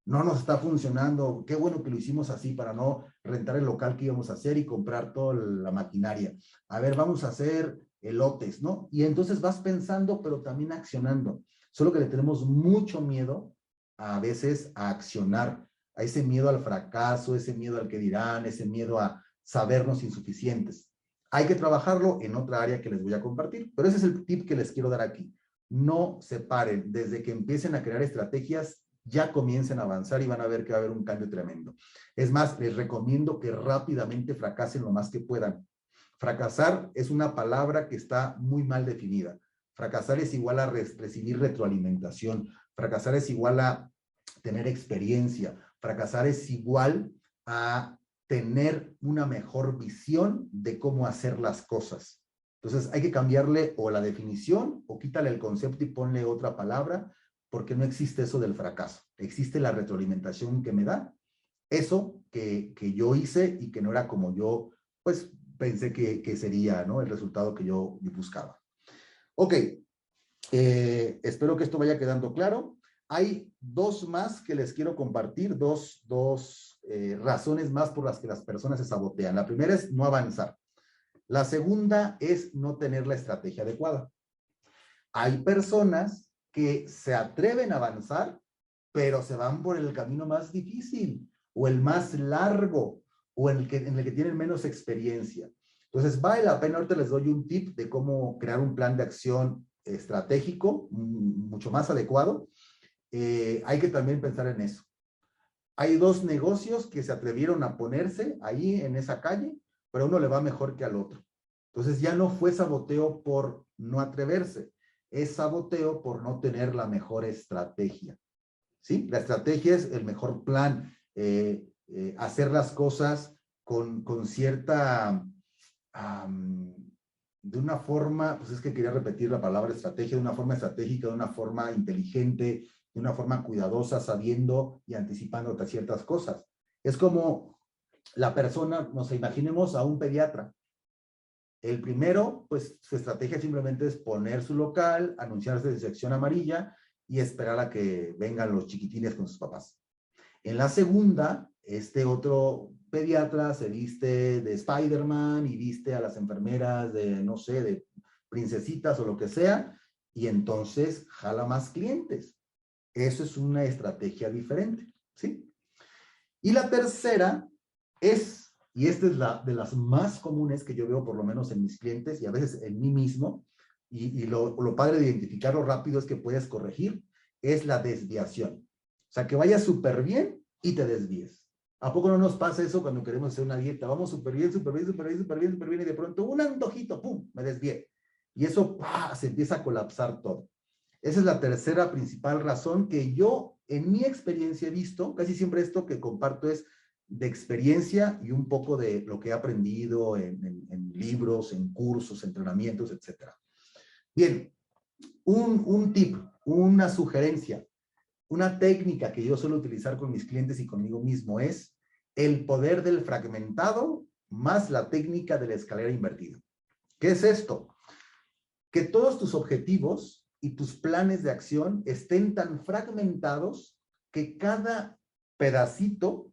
No nos está funcionando, qué bueno que lo hicimos así para no rentar el local que íbamos a hacer y comprar toda la maquinaria. A ver, vamos a hacer elotes, ¿no? Y entonces vas pensando, pero también accionando. Solo que le tenemos mucho miedo a veces a accionar, a ese miedo al fracaso, ese miedo al que dirán, ese miedo a sabernos insuficientes. Hay que trabajarlo en otra área que les voy a compartir, pero ese es el tip que les quiero dar aquí. No se paren, desde que empiecen a crear estrategias, ya comiencen a avanzar y van a ver que va a haber un cambio tremendo. Es más, les recomiendo que rápidamente fracasen lo más que puedan. Fracasar es una palabra que está muy mal definida. Fracasar es igual a recibir retroalimentación. Fracasar es igual a tener experiencia. Fracasar es igual a tener una mejor visión de cómo hacer las cosas. Entonces hay que cambiarle o la definición o quítale el concepto y ponle otra palabra, porque no existe eso del fracaso. Existe la retroalimentación que me da eso que yo hice y que no era como yo, pues, pensé que sería, ¿no? El resultado que yo buscaba. Ok, espero que esto vaya quedando claro. Hay 2 más que les quiero compartir, dos razones más por las que las personas se sabotean. La primera es no avanzar. La segunda es no tener la estrategia adecuada. Hay personas que se atreven a avanzar, pero se van por el camino más difícil o el más largo o en el que tienen menos experiencia. Entonces, vale la pena, ahorita les doy un tip de cómo crear un plan de acción estratégico mucho más adecuado. Hay que también pensar en eso. Hay 2 negocios que se atrevieron a ponerse ahí en esa calle, pero a uno le va mejor que al otro. Entonces ya no fue saboteo por no atreverse, es saboteo por no tener la mejor estrategia. ¿Sí? La estrategia es el mejor plan, hacer las cosas con cierta, de una forma, pues es que quería repetir la palabra estrategia, de una forma estratégica, de una forma inteligente, de una forma cuidadosa, sabiendo y anticipando ciertas cosas. Es como la persona, nos imaginemos a un pediatra. El primero, pues su estrategia simplemente es poner su local, anunciarse de sección amarilla y esperar a que vengan los chiquitines con sus papás. En la segunda, este otro pediatra se viste de Spider-Man y viste a las enfermeras de, no sé, de princesitas o lo que sea, y entonces jala más clientes. Eso es una estrategia diferente, ¿sí? Y la tercera es, y esta es de las más comunes que yo veo por lo menos en mis clientes y a veces en mí mismo, y lo padre de identificarlo rápido es que puedes corregir, es la desviación. O sea, que vayas súper bien y te desvíes. ¿A poco no nos pasa eso cuando queremos hacer una dieta? Vamos súper bien, súper bien, súper bien, súper bien, súper bien, y de pronto un antojito, ¡pum!, me desvié. Y eso, ¡pah!, se empieza a colapsar todo. Esa es la tercera principal razón que yo, en mi experiencia, he visto. Casi siempre esto que comparto es de experiencia y un poco de lo que he aprendido en libros, en cursos, entrenamientos, etc. Bien, un tip, una sugerencia, una técnica que yo suelo utilizar con mis clientes y conmigo mismo es el poder del fragmentado más la técnica de la escalera invertida. ¿Qué es esto? Que todos tus objetivos y tus planes de acción estén tan fragmentados que cada pedacito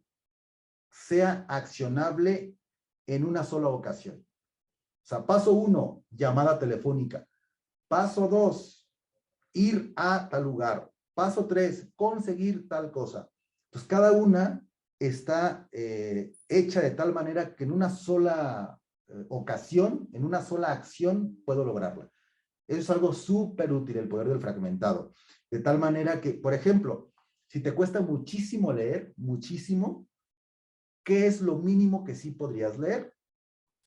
sea accionable en una sola ocasión. O sea, paso 1, llamada telefónica. Paso 2, ir a tal lugar. Paso 3, conseguir tal cosa. Pues cada una está hecha de tal manera que en una sola ocasión, en una sola acción, puedo lograrla. Eso es algo súper útil, el poder del fragmentado. De tal manera que, por ejemplo, si te cuesta muchísimo leer, muchísimo, ¿qué es lo mínimo que sí podrías leer?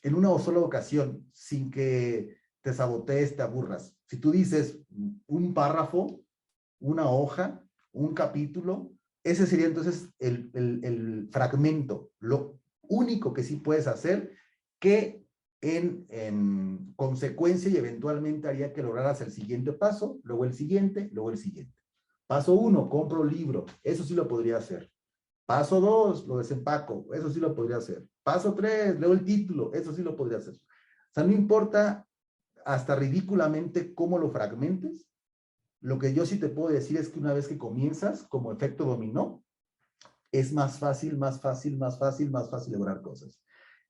En una sola ocasión, sin que te sabotees, te aburras. Si tú dices un párrafo, una hoja, un capítulo, ese sería entonces el fragmento, lo único que sí puedes hacer que en consecuencia y eventualmente haría que lograras el siguiente paso, luego el siguiente, luego el siguiente. Paso 1, compro libro, eso sí lo podría hacer. Paso 2, lo desempaco, eso sí lo podría hacer. Paso 3, leo el título, eso sí lo podría hacer. O sea, no importa hasta ridículamente cómo lo fragmentes, lo que yo sí te puedo decir es que una vez que comienzas, como efecto dominó, es más fácil, más fácil, más fácil, más fácil lograr cosas.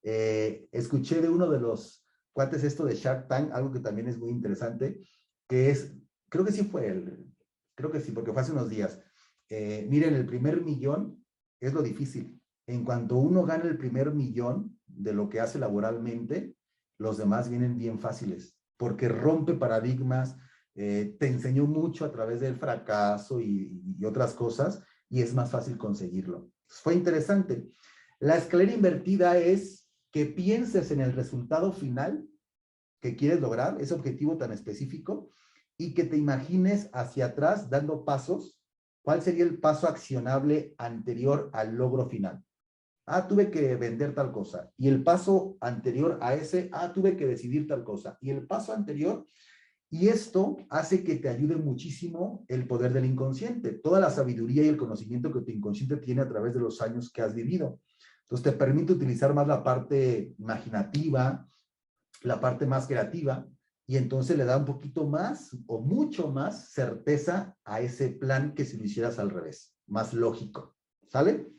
Escuché de uno de los cuates esto de Shark Tank, algo que también es muy interesante, que es, creo que sí fue él, creo que sí, porque fue hace unos días. Miren, el primer millón es lo difícil. En cuanto uno gana el primer millón de lo que hace laboralmente, los demás vienen bien fáciles, porque rompe paradigmas, te enseñó mucho a través del fracaso y otras cosas, y es más fácil conseguirlo. Fue interesante. La escalera invertida es que pienses en el resultado final que quieres lograr, ese objetivo tan específico, y que te imagines hacia atrás dando pasos. ¿Cuál sería el paso accionable anterior al logro final? Ah, tuve que vender tal cosa. Y el paso anterior a ese, tuve que decidir tal cosa. Y el paso anterior, y esto hace que te ayude muchísimo el poder del inconsciente, toda la sabiduría y el conocimiento que tu inconsciente tiene a través de los años que has vivido. Entonces te permite utilizar más la parte imaginativa, la parte más creativa, y entonces le da un poquito más o mucho más certeza a ese plan que si lo hicieras al revés, más lógico. ¿Sale?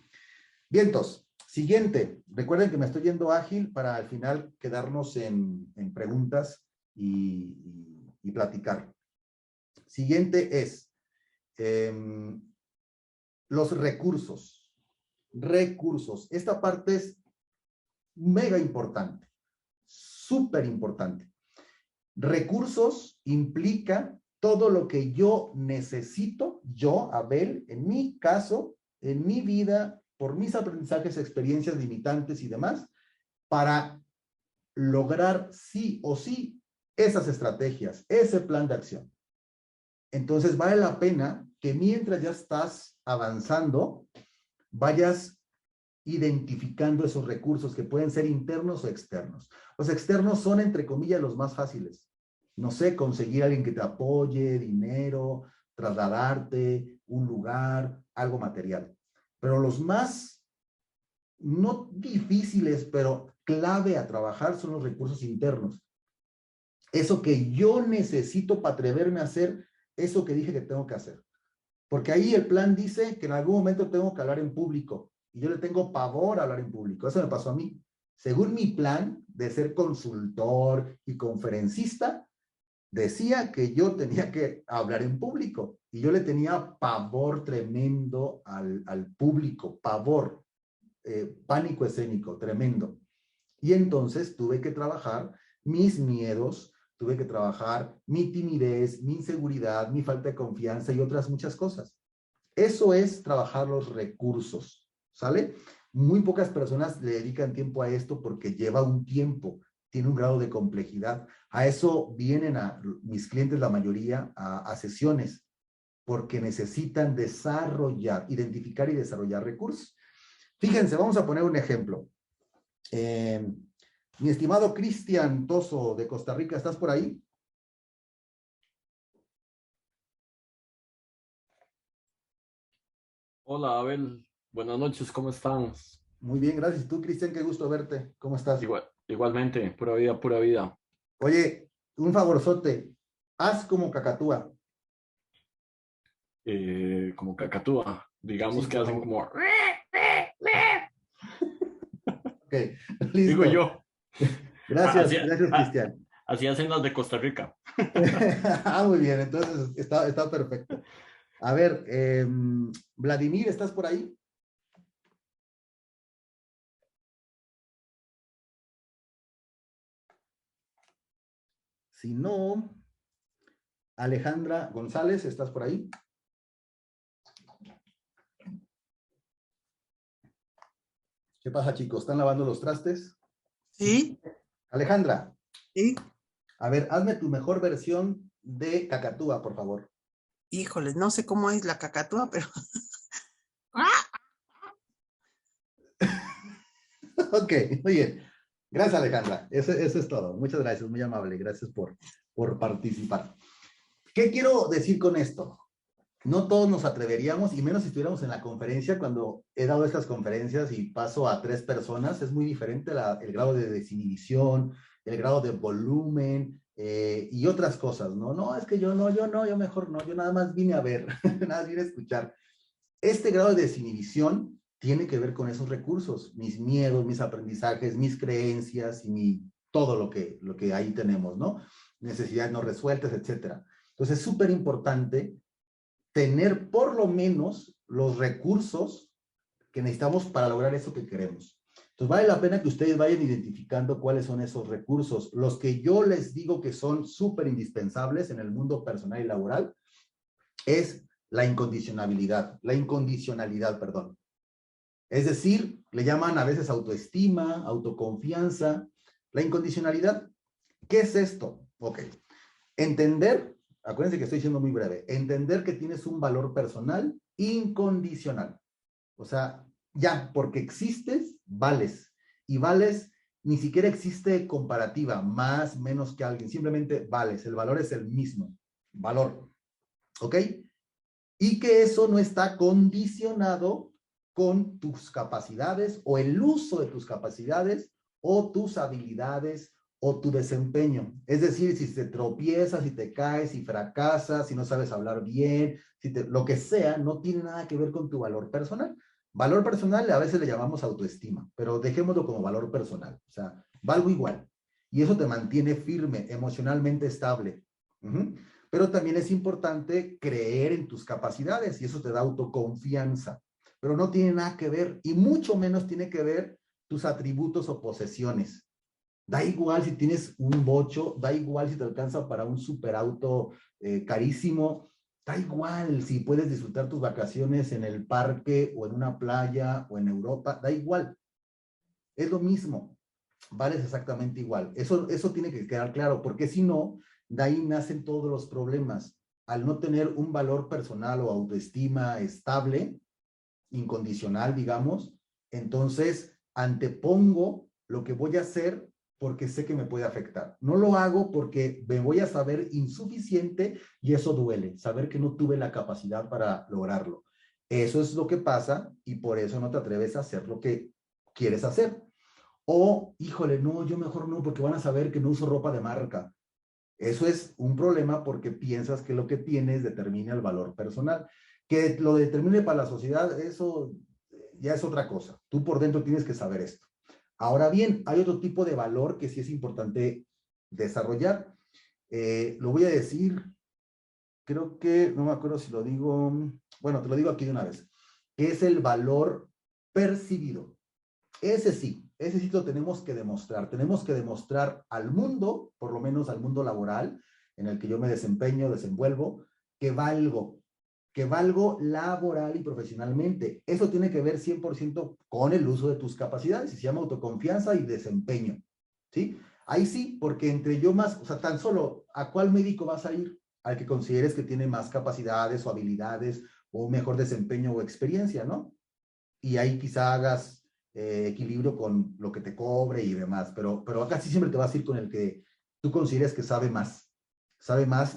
Vientos. Siguiente. Recuerden que me estoy yendo ágil para al final quedarnos en preguntas y platicar. Siguiente es los recursos. Recursos. Esta parte es mega importante, súper importante. Recursos implica todo lo que yo necesito, yo, Abel, en mi caso, en mi vida, por mis aprendizajes, experiencias limitantes y demás, para lograr sí o sí esas estrategias, ese plan de acción. Entonces vale la pena que mientras ya estás avanzando, vayas identificando esos recursos que pueden ser internos o externos. Los externos son, entre comillas, los más fáciles. No sé, conseguir a alguien que te apoye, dinero, trasladarte, un lugar, algo material. Pero los más, no difíciles, pero clave a trabajar son los recursos internos. Eso que yo necesito para atreverme a hacer eso que dije que tengo que hacer. Porque ahí el plan dice que en algún momento tengo que hablar en público. Y yo le tengo pavor a hablar en público. Eso me pasó a mí. Según mi plan de ser consultor y conferencista, decía que yo tenía que hablar en público. Y yo le tenía pavor tremendo al público. Pavor. Pánico escénico, tremendo. Y entonces tuve que trabajar mis miedos, tuve que trabajar mi timidez, mi inseguridad, mi falta de confianza y otras muchas cosas. Eso es trabajar los recursos, ¿sale? Muy pocas personas le dedican tiempo a esto porque lleva un tiempo, tiene un grado de complejidad. A eso vienen a mis clientes, la mayoría, a sesiones, porque necesitan desarrollar, identificar y desarrollar recursos. Fíjense, vamos a poner un ejemplo. Mi estimado Cristian Toso de Costa Rica, ¿estás por ahí? Hola Abel, buenas noches, ¿cómo estás? Muy bien, gracias. ¿Y tú, Cristian? Qué gusto verte. ¿Cómo estás? Igualmente, pura vida, pura vida. Oye, un favorzote. Haz como Cacatúa. como cacatúa. Digamos Sí, que por hacen favor. como, Ok, digo listo. yo, Gracias, así, gracias, Cristian. así hacen las de Costa Rica. Ah, muy bien, entonces está perfecto. A ver, Vladimir, ¿estás por ahí? Si no, Alejandra González, ¿estás por ahí? ¿Qué pasa, chicos? ¿Están lavando los trastes? Sí, Alejandra, sí. a ver, hazme tu mejor versión de Cacatúa, por favor. Híjole, no sé cómo es la cacatúa, pero Ok, muy bien. Gracias, Alejandra. Eso es todo. Muchas gracias, muy amable. Gracias por participar. ¿Qué quiero decir con esto? No todos nos atreveríamos, y menos si estuviéramos en la conferencia. Cuando he dado estas conferencias y paso a 3 personas, es muy diferente el grado de desinhibición, el grado de volumen y otras cosas, ¿no? No, es que yo mejor no, yo nada más vine a ver, nada más vine a escuchar. Este grado de desinhibición tiene que ver con esos recursos, mis miedos, mis aprendizajes, mis creencias y todo lo que ahí tenemos, ¿no? Necesidades no resueltas, etcétera. Entonces es súper importante tener por lo menos los recursos que necesitamos para lograr eso que queremos. Entonces vale la pena que ustedes vayan identificando cuáles son esos recursos. Los que yo les digo que son súper indispensables en el mundo personal y laboral es la incondicionalidad, perdón. Es decir, le llaman a veces autoestima, autoconfianza. La incondicionalidad, ¿qué es esto? Ok, entender, acuérdense que estoy siendo muy breve, entender que tienes un valor personal incondicional. O sea, ya, porque existes, vales. Y vales, ni siquiera existe comparativa, más, menos que alguien, simplemente vales. El valor es el mismo, valor. ¿Ok? Y que eso no está condicionado con tus capacidades o el uso de tus capacidades o tus habilidades o tu desempeño. Es decir, si te tropiezas, si te caes, si fracasas, si no sabes hablar bien, lo que sea, no tiene nada que ver con tu valor personal. Valor personal a veces le llamamos autoestima, pero dejémoslo como valor personal. O sea, valgo igual. Y eso te mantiene firme, emocionalmente estable. Pero también es importante creer en tus capacidades y eso te da autoconfianza. Pero no tiene nada que ver y mucho menos tiene que ver tus atributos o posesiones. Da igual si tienes un bocho, da igual si te alcanza para un superauto carísimo, da igual si puedes disfrutar tus vacaciones en el parque o en una playa o en Europa, da igual. Es lo mismo, vales exactamente igual. Eso tiene que quedar claro, porque si no, de ahí nacen todos los problemas. Al no tener un valor personal o autoestima estable, incondicional, digamos, entonces antepongo lo que voy a hacer porque sé que me puede afectar. No lo hago porque me voy a saber insuficiente y eso duele, saber que no tuve la capacidad para lograrlo. Eso es lo que pasa y por eso no te atreves a hacer lo que quieres hacer. O, híjole, no, yo mejor no, porque van a saber que no uso ropa de marca. Eso es un problema porque piensas que lo que tienes determina el valor personal. Que lo determine para la sociedad, eso ya es otra cosa. Tú por dentro tienes que saber esto. Ahora bien, hay otro tipo de valor que sí es importante desarrollar. Lo voy a decir, creo que, no me acuerdo si lo digo, bueno, te lo digo aquí de una vez, que es el valor percibido. Ese sí lo tenemos que demostrar. Tenemos que demostrar al mundo, por lo menos al mundo laboral, en el que yo me desempeño, desenvuelvo, que valgo laboral y profesionalmente. Eso tiene que ver 100% con el uso de tus capacidades y se llama autoconfianza y desempeño. ¿Sí? Ahí sí, porque entre yo más, o sea, tan solo, ¿a cuál médico vas a ir? Al que consideres que tiene más capacidades o habilidades o mejor desempeño o experiencia, ¿no? Y ahí quizá hagas equilibrio con lo que te cobre y demás, pero acá sí siempre te vas a ir con el que tú consideres que sabe más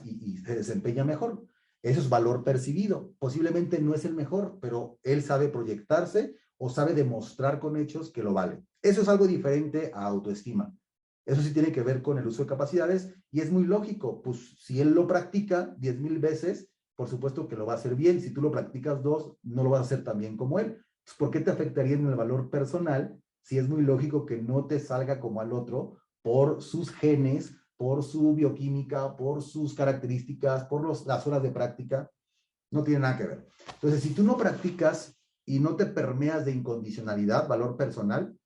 y se desempeña mejor. Eso es valor percibido. Posiblemente no es el mejor, pero él sabe proyectarse o sabe demostrar con hechos que lo vale. Eso es algo diferente a autoestima. Eso sí tiene que ver con el uso de capacidades y es muy lógico, pues si él lo practica 10,000 veces, por supuesto que lo va a hacer bien. Si tú lo practicas 2, no lo vas a hacer tan bien como él. Entonces, ¿por qué te afectaría en el valor personal si es muy lógico que no te salga como al otro por sus genes, por su bioquímica, por sus características, por las horas de práctica? No tiene nada que ver. Entonces, si tú no practicas y no te permeas de incondicionalidad, valor personal,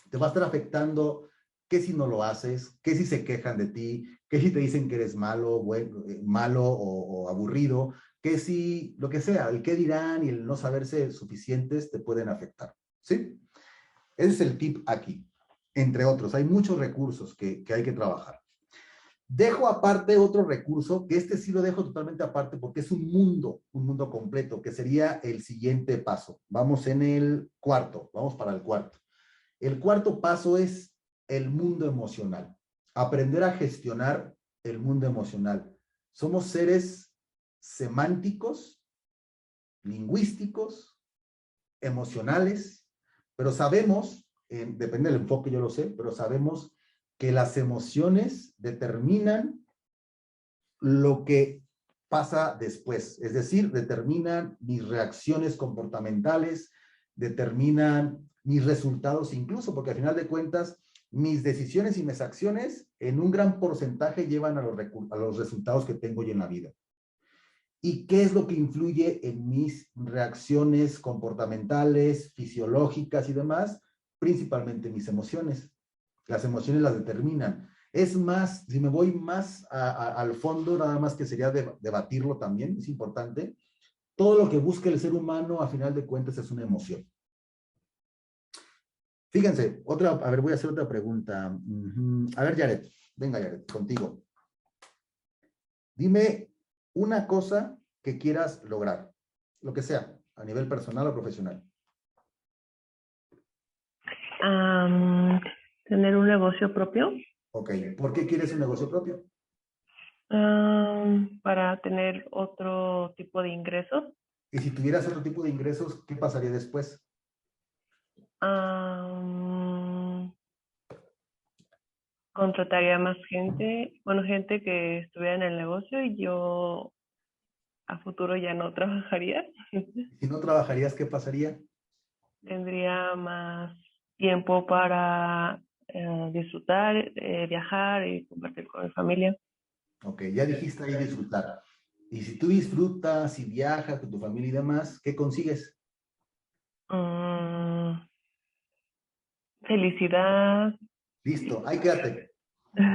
te va a estar afectando qué si no lo haces, qué si se quejan de ti, qué si te dicen que eres malo, bueno, malo o aburrido, qué si lo que sea, el qué dirán y el no saberse suficientes te pueden afectar. ¿Sí? Ese es el tip aquí, entre otros. Hay muchos recursos que hay que trabajar. Dejo aparte otro recurso, que este sí lo dejo totalmente aparte porque es un mundo completo, que sería el siguiente paso. Vamos en el cuarto, vamos para el cuarto. El cuarto paso es el mundo emocional. Aprender a gestionar el mundo emocional. Somos seres semánticos, lingüísticos, emocionales, pero sabemos, depende del enfoque, yo lo sé, pero sabemos que las emociones determinan lo que pasa después, es decir, determinan mis reacciones comportamentales, determinan mis resultados incluso, porque al final de cuentas, mis decisiones y mis acciones en un gran porcentaje llevan a los resultados que tengo yo en la vida. ¿Y qué es lo que influye en mis reacciones comportamentales, fisiológicas y demás? Principalmente mis emociones. Las emociones las determinan. Es más, si me voy más al fondo, nada más que sería debatirlo también, es importante. Todo lo que busca el ser humano, a final de cuentas, es una emoción. Fíjense, a ver, voy a hacer otra pregunta. A ver, Yaret, venga, Yaret, contigo. Dime una cosa que quieras lograr, lo que sea, a nivel personal o profesional. Tener un negocio propio. Ok, ¿por qué quieres un negocio propio? Para tener otro tipo de ingresos. Y si tuvieras otro tipo de ingresos, ¿qué pasaría después? Contrataría más gente, gente que estuviera en el negocio y yo a futuro ya no trabajaría. Si no trabajarías, ¿qué pasaría? Tendría más tiempo para disfrutar, viajar y compartir con mi familia. Ok, ya dijiste ahí disfrutar. Y si tú disfrutas y viajas con tu familia y demás, ¿qué consigues? Felicidad. Listo, ahí quédate.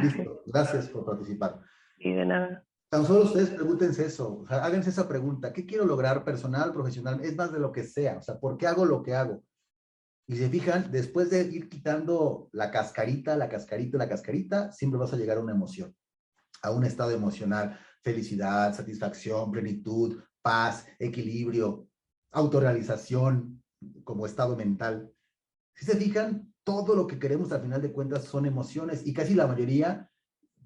Listo, gracias por participar. Y de nada. Tan solo ustedes pregúntense eso, o sea, háganse esa pregunta, ¿qué quiero lograr personal, profesional? Es más de lo que sea, o sea, ¿por qué hago lo que hago? Y se fijan, después de ir quitando la cascarita, siempre vas a llegar a una emoción, a un estado emocional, felicidad, satisfacción, plenitud, paz, equilibrio, autorrealización como estado mental. Si se fijan, todo lo que queremos al final de cuentas son emociones y casi la mayoría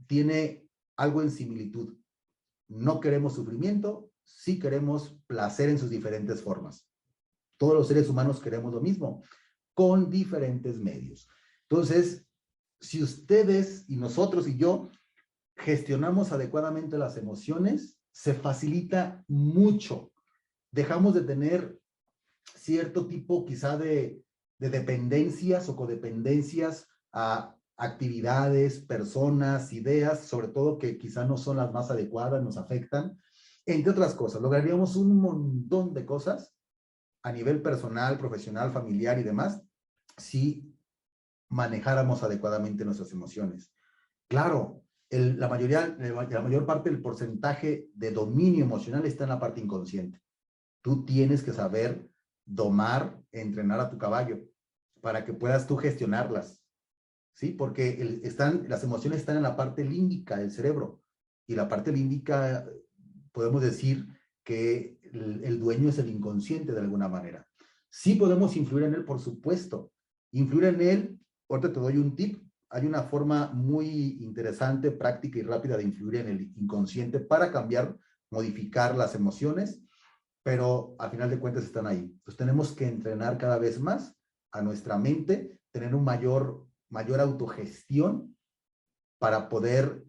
tiene algo en similitud. No queremos sufrimiento, sí queremos placer en sus diferentes formas. Todos los seres humanos queremos lo mismo, con diferentes medios. Entonces, si ustedes y nosotros y yo gestionamos adecuadamente las emociones, se facilita mucho. Dejamos de tener cierto tipo quizá de dependencias o codependencias a actividades, personas, ideas, sobre todo que quizá no son las más adecuadas, nos afectan, entre otras cosas. Lograríamos un montón de cosas a nivel personal, profesional, familiar y demás, si manejáramos adecuadamente nuestras emociones. Claro, la mayor parte del porcentaje de dominio emocional está en la parte inconsciente. Tú tienes que saber domar, entrenar a tu caballo para que puedas tú gestionarlas, ¿sí? Porque las emociones están en la parte límbica del cerebro y la parte límbica podemos decir que el dueño es el inconsciente de alguna manera. Sí podemos influir en él, por supuesto. Influir en él, ahorita te doy un tip, hay una forma muy interesante, práctica y rápida de influir en el inconsciente para cambiar, modificar las emociones, pero al final de cuentas están ahí. Entonces tenemos que entrenar cada vez más a nuestra mente, tener un mayor autogestión para poder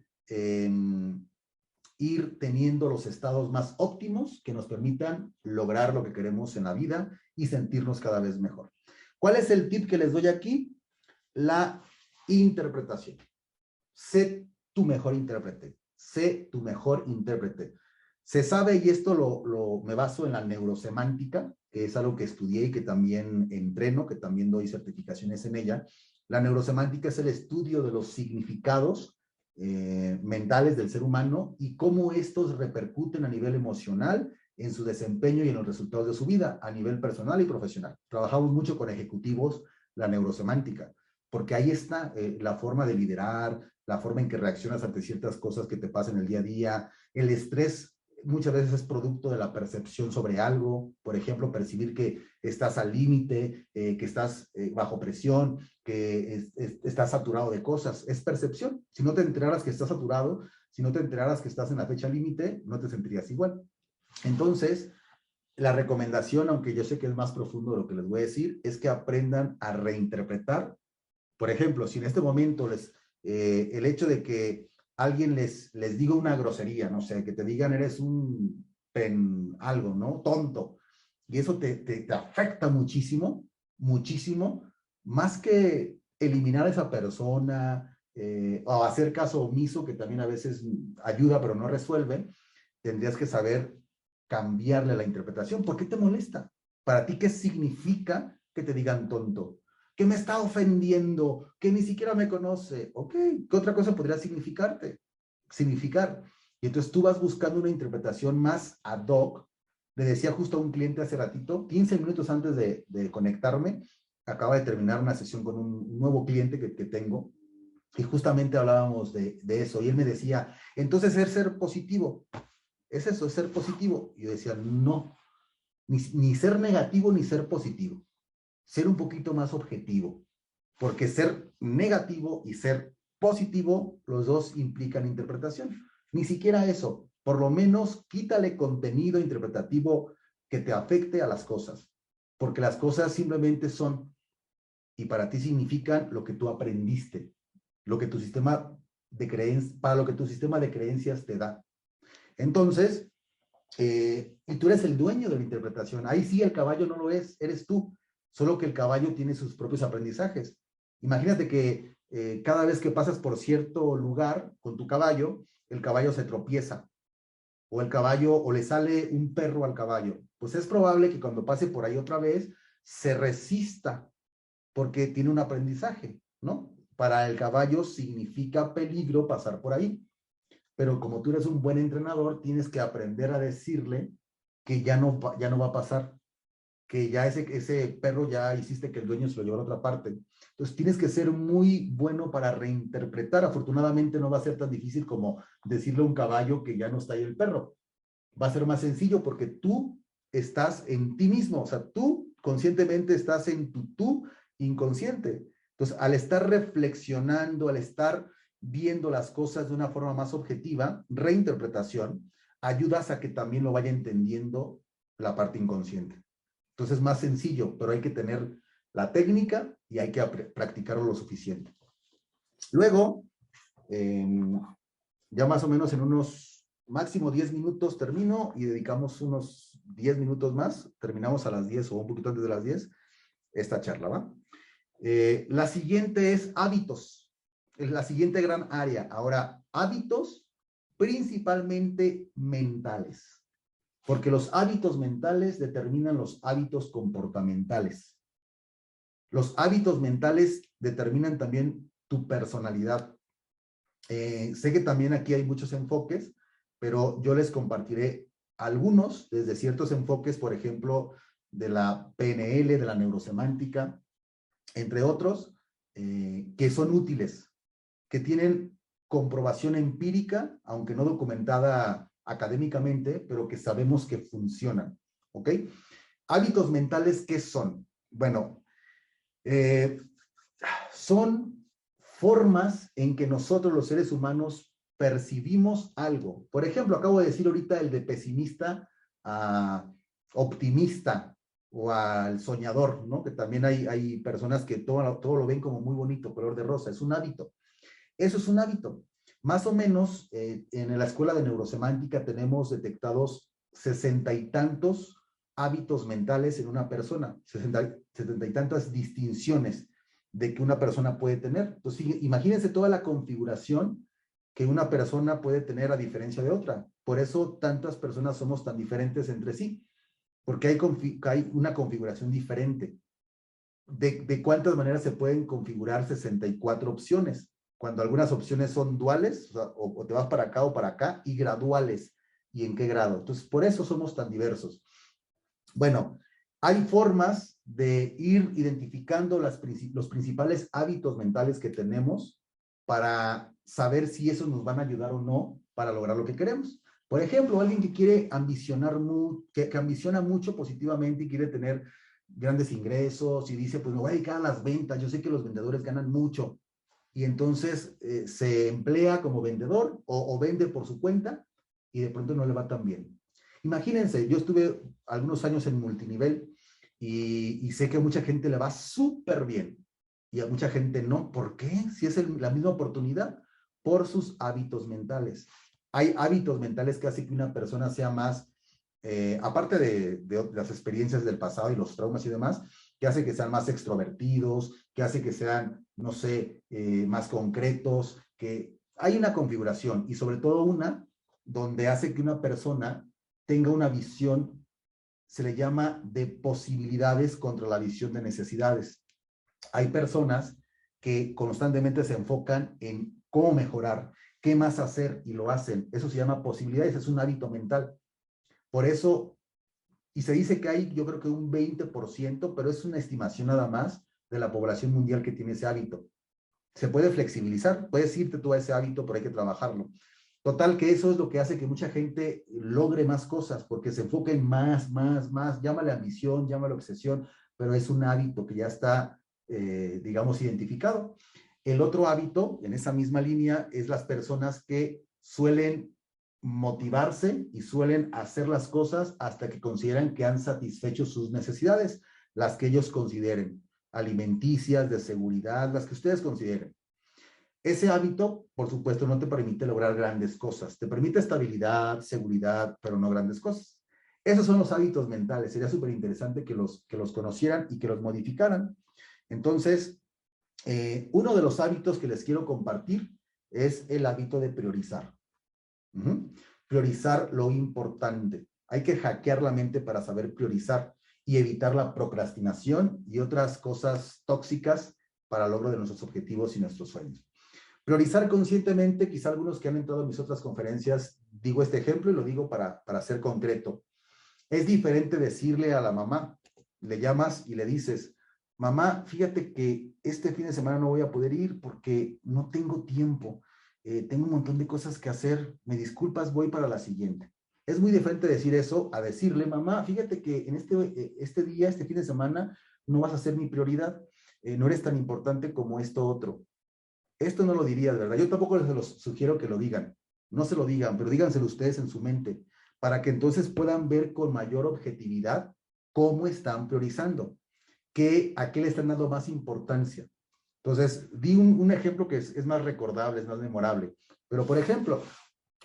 ir teniendo los estados más óptimos que nos permitan lograr lo que queremos en la vida y sentirnos cada vez mejor. ¿Cuál es el tip que les doy aquí? La interpretación. Sé tu mejor intérprete. Sé tu mejor intérprete. Se sabe, y esto me baso en la neurosemántica, que es algo que estudié y que también entreno, que también doy certificaciones en ella. La neurosemántica es el estudio de los significados mentales del ser humano y cómo estos repercuten a nivel emocional en su desempeño y en los resultados de su vida, a nivel personal y profesional. Trabajamos mucho con ejecutivos la neurosemántica, porque ahí está la forma de liderar, la forma en que reaccionas ante ciertas cosas que te pasan en el día a día. El estrés muchas veces es producto de la percepción sobre algo, por ejemplo, percibir que estás al límite, que estás bajo presión, que estás saturado de cosas, es percepción. Si no te enteraras que estás saturado, si no te enteraras que estás en la fecha límite, no te sentirías igual. Entonces, la recomendación, aunque yo sé que es más profundo de lo que les voy a decir, es que aprendan a reinterpretar. Por ejemplo, si en este momento el hecho de que alguien les diga una grosería, no sé, que te digan eres un algo, ¿no? Tonto. Y eso te afecta muchísimo, muchísimo, más que eliminar a esa persona o hacer caso omiso, que también a veces ayuda pero no resuelve, tendrías que saber cambiarle la interpretación. ¿Por qué te molesta? Para ti, ¿qué significa que te digan tonto? Que me está ofendiendo, que ni siquiera me conoce. Ok, ¿qué otra cosa podría significar? Y entonces tú vas buscando una interpretación más ad hoc. Le decía justo a un cliente hace ratito, 15 minutos antes de conectarme, acaba de terminar una sesión con un nuevo cliente que tengo, y justamente hablábamos de eso, y él me decía, entonces es ser positivo. Es eso, es ser positivo. Y yo decía, no, ni ser negativo ni ser positivo. Ser un poquito más objetivo, porque ser negativo y ser positivo, los dos implican interpretación. Ni siquiera eso, por lo menos quítale contenido interpretativo que te afecte a las cosas, porque las cosas simplemente son, y para ti significan lo que tú aprendiste, lo que tu sistema de creencias, para lo que tu sistema de creencias te da. Entonces, y tú eres el dueño de la interpretación. Ahí sí el caballo no lo es, eres tú. Solo que el caballo tiene sus propios aprendizajes. Imagínate que cada vez que pasas por cierto lugar con tu caballo, el caballo se tropieza. O el caballo, o le sale un perro al caballo. Pues es probable que cuando pase por ahí otra vez, se resista, porque tiene un aprendizaje, ¿no? Para el caballo significa peligro pasar por ahí. Pero como tú eres un buen entrenador, tienes que aprender a decirle que ya no va a pasar, que ya ese perro ya hiciste que el dueño se lo lleve a otra parte. Entonces tienes que ser muy bueno para reinterpretar. Afortunadamente no va a ser tan difícil como decirle a un caballo que ya no está ahí el perro. Va a ser más sencillo porque tú estás en ti mismo, o sea, tú conscientemente estás en tu tú inconsciente. Entonces, al estar reflexionando, al estar viendo las cosas de una forma más objetiva, reinterpretación, ayudas a que también lo vaya entendiendo la parte inconsciente. Entonces es más sencillo, pero hay que tener la técnica y hay que practicarlo lo suficiente. Luego, ya más o menos en unos máximo 10 minutos termino y dedicamos unos 10 minutos más, terminamos a las 10 o un poquito antes de las 10, esta charla, ¿va? La siguiente es hábitos, es la siguiente gran área. Ahora, hábitos principalmente mentales, porque los hábitos mentales determinan los hábitos comportamentales. Los hábitos mentales determinan también tu personalidad. Sé que también aquí hay muchos enfoques, pero yo les compartiré algunos desde ciertos enfoques, por ejemplo, de la PNL, de la neurosemántica, entre otros, que son útiles, que tienen comprobación empírica, aunque no documentada académicamente, pero que sabemos que funcionan, ¿ok? Hábitos mentales, ¿qué son? Bueno, son formas en que nosotros los seres humanos percibimos algo. Por ejemplo, acabo de decir ahorita el de pesimista a optimista o al soñador, ¿no? Que también hay personas que todo lo ven como muy bonito, color de rosa. Es un hábito. Eso es un hábito. Más o menos, en la escuela de neurosemántica tenemos detectados 60 y tantos hábitos mentales en una persona, 70 y tantas distinciones de que una persona puede tener. Entonces, imagínense toda la configuración que una persona puede tener a diferencia de otra. Por eso tantas personas somos tan diferentes entre sí, porque hay una configuración diferente. De cuántas maneras se pueden configurar 64 opciones, cuando algunas opciones son duales, o te vas para acá o para acá, y graduales, y en qué grado. Entonces, por eso somos tan diversos. Bueno, hay formas de ir identificando los principales hábitos mentales que tenemos para saber si esos nos van a ayudar o no para lograr lo que queremos. Por ejemplo, alguien que quiere ambicionar, que ambiciona mucho positivamente y quiere tener grandes ingresos y dice, pues me voy a dedicar a las ventas, yo sé que los vendedores ganan mucho, y entonces se emplea como vendedor o vende por su cuenta y de pronto no le va tan bien. Imagínense, yo estuve algunos años en multinivel y sé que a mucha gente le va súper bien y a mucha gente no. ¿Por qué? Si es la misma oportunidad, por sus hábitos mentales. Hay hábitos mentales que hacen que una persona sea más, aparte de las experiencias del pasado y los traumas y demás, que hace que sean más extrovertidos, que hace que sean, no sé, más concretos, que hay una configuración y sobre todo una donde hace que una persona tenga una visión, se le llama de posibilidades contra la visión de necesidades. Hay personas que constantemente se enfocan en cómo mejorar, qué más hacer y lo hacen. Eso se llama posibilidades, es un hábito mental. Por eso, y se dice que hay, yo creo que un 20%, pero es una estimación nada más de la población mundial que tiene ese hábito. Se puede flexibilizar, puedes irte tú a ese hábito, pero hay que trabajarlo. Total, que eso es lo que hace que mucha gente logre más cosas, porque se enfoca en más, llámale ambición, llámale obsesión, pero es un hábito que ya está, digamos, identificado. El otro hábito, en esa misma línea, es las personas que suelen motivarse y suelen hacer las cosas hasta que consideran que han satisfecho sus necesidades, las que ellos consideren, alimenticias, de seguridad, las que ustedes consideren. Ese hábito, por supuesto, no te permite lograr grandes cosas. Te permite estabilidad, seguridad, pero no grandes cosas. Esos son los hábitos mentales. Sería súper interesante que los conocieran y que los modificaran. Entonces, uno de los hábitos que les quiero compartir es el hábito de priorizar. Priorizar lo importante. Hay que hackear la mente para saber priorizar y evitar la procrastinación y otras cosas tóxicas para el logro de nuestros objetivos y nuestros sueños. Priorizar conscientemente, quizá algunos que han entrado en mis otras conferencias, digo este ejemplo y lo digo para ser concreto. Es diferente decirle a la mamá, le llamas y le dices, mamá, fíjate que este fin de semana no voy a poder ir porque no tengo tiempo, tengo un montón de cosas que hacer, me disculpas, voy para la siguiente. Es muy diferente decir eso a decirle, mamá, fíjate que en este día, este fin de semana, no vas a ser mi prioridad, no eres tan importante como esto otro. Esto no lo diría, de verdad. Yo tampoco les los sugiero que lo digan. No se lo digan, pero díganselo ustedes en su mente, para que entonces puedan ver con mayor objetividad cómo están priorizando, a qué le están dando más importancia. Entonces, di un ejemplo que es más recordable, es más memorable. Pero, por ejemplo,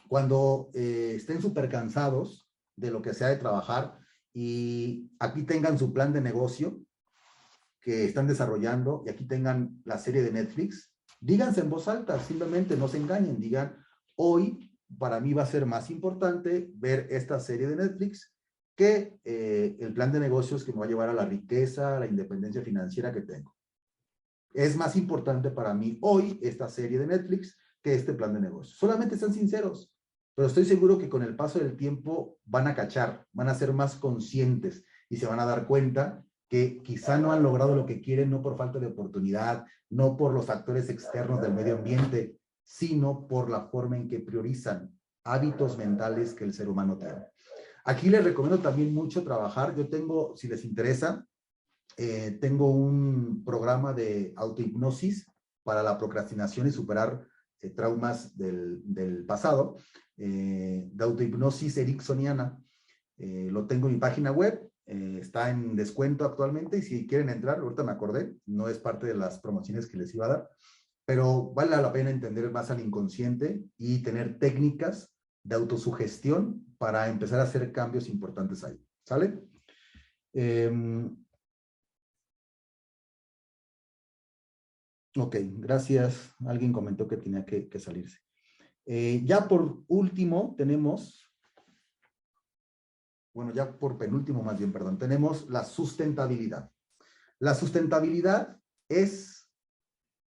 cuando estén súper cansados de lo que sea de trabajar y aquí tengan su plan de negocio que están desarrollando y aquí tengan la serie de Netflix, díganse en voz alta, simplemente no se engañen, digan, hoy para mí va a ser más importante ver esta serie de Netflix que el plan de negocios que me va a llevar a la riqueza, a la independencia financiera que tengo. Es más importante para mí hoy esta serie de Netflix que este plan de negocios. Solamente sean sinceros, pero estoy seguro que con el paso del tiempo van a cachar, van a ser más conscientes y se van a dar cuenta que quizá no han logrado lo que quieren, no por falta de oportunidad, no por los factores externos del medio ambiente, sino por la forma en que priorizan hábitos mentales que el ser humano tiene. Aquí les recomiendo también mucho trabajar. Yo tengo, si les interesa, tengo un programa de autohipnosis para la procrastinación y superar traumas del pasado, de autohipnosis ericksoniana. Lo tengo en mi página web, está en descuento actualmente y si quieren entrar, ahorita me acordé, no es parte de las promociones que les iba a dar, pero vale la pena entender más al inconsciente y tener técnicas de autosugestión para empezar a hacer cambios importantes ahí. ¿Sale? Ok, gracias. Alguien comentó que tenía que salirse. Ya por último tenemos, bueno, ya por penúltimo más bien, perdón, tenemos la sustentabilidad. La sustentabilidad es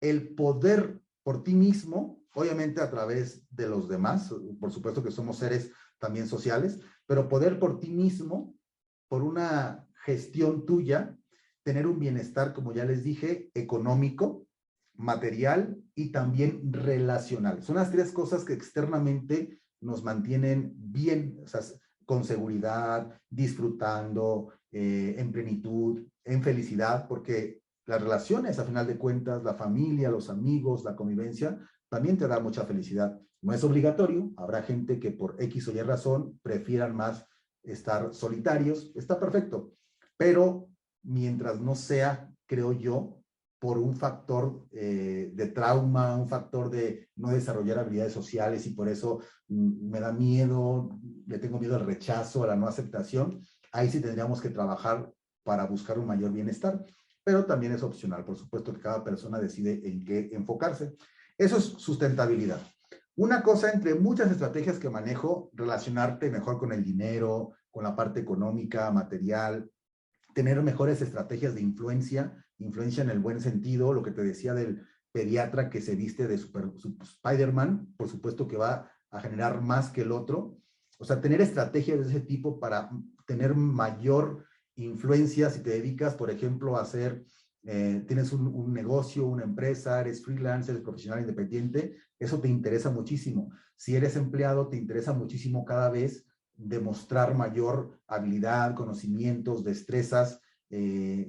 el poder por ti mismo, obviamente a través de los demás, por supuesto que somos seres también sociales, pero poder por ti mismo, por una gestión tuya, tener un bienestar, como ya les dije, económico, material y también relacional. Son las tres cosas que externamente nos mantienen bien, o sea, con seguridad, disfrutando, en plenitud, en felicidad, porque las relaciones, a final de cuentas, la familia, los amigos, la convivencia, también te da mucha felicidad. No es obligatorio, habrá gente que por X o Y razón prefieran más estar solitarios, está perfecto, pero mientras no sea, creo yo, por un factor de trauma, un factor de no desarrollar habilidades sociales y por eso me da miedo, le tengo miedo al rechazo, a la no aceptación, ahí sí tendríamos que trabajar para buscar un mayor bienestar, pero también es opcional, por supuesto que cada persona decide en qué enfocarse. Eso es sustentabilidad. Una cosa entre muchas estrategias que manejo, relacionarte mejor con el dinero, con la parte económica, material, tener mejores estrategias de influencia en el buen sentido, lo que te decía del pediatra que se viste de Spider-Man, por supuesto que va a generar más que el otro. O sea, tener estrategias de ese tipo para tener mayor influencia si te dedicas, por ejemplo, a hacer, tienes un negocio, una empresa, eres freelancer, eres profesional independiente, eso te interesa muchísimo. Si eres empleado, te interesa muchísimo cada vez demostrar mayor habilidad, conocimientos, destrezas.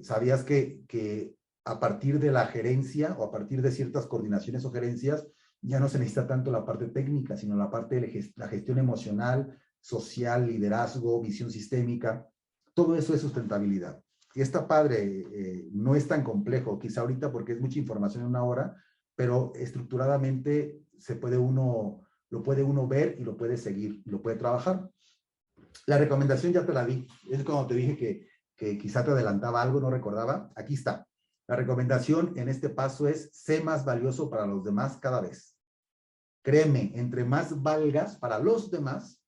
¿Sabías que a partir de la gerencia o a partir de ciertas coordinaciones o gerencias ya no se necesita tanto la parte técnica, sino la parte de la gestión emocional, social, liderazgo, visión sistémica? Todo eso es sustentabilidad. Y está padre, no es tan complejo, quizá ahorita porque es mucha información en una hora, pero estructuradamente lo puede uno ver y lo puede seguir, lo puede trabajar. La recomendación ya te la di. Es como te dije que quizá te adelantaba algo, no recordaba. Aquí está. La recomendación en este paso es: sé más valioso para los demás cada vez. Créeme, entre más valgas para los demás,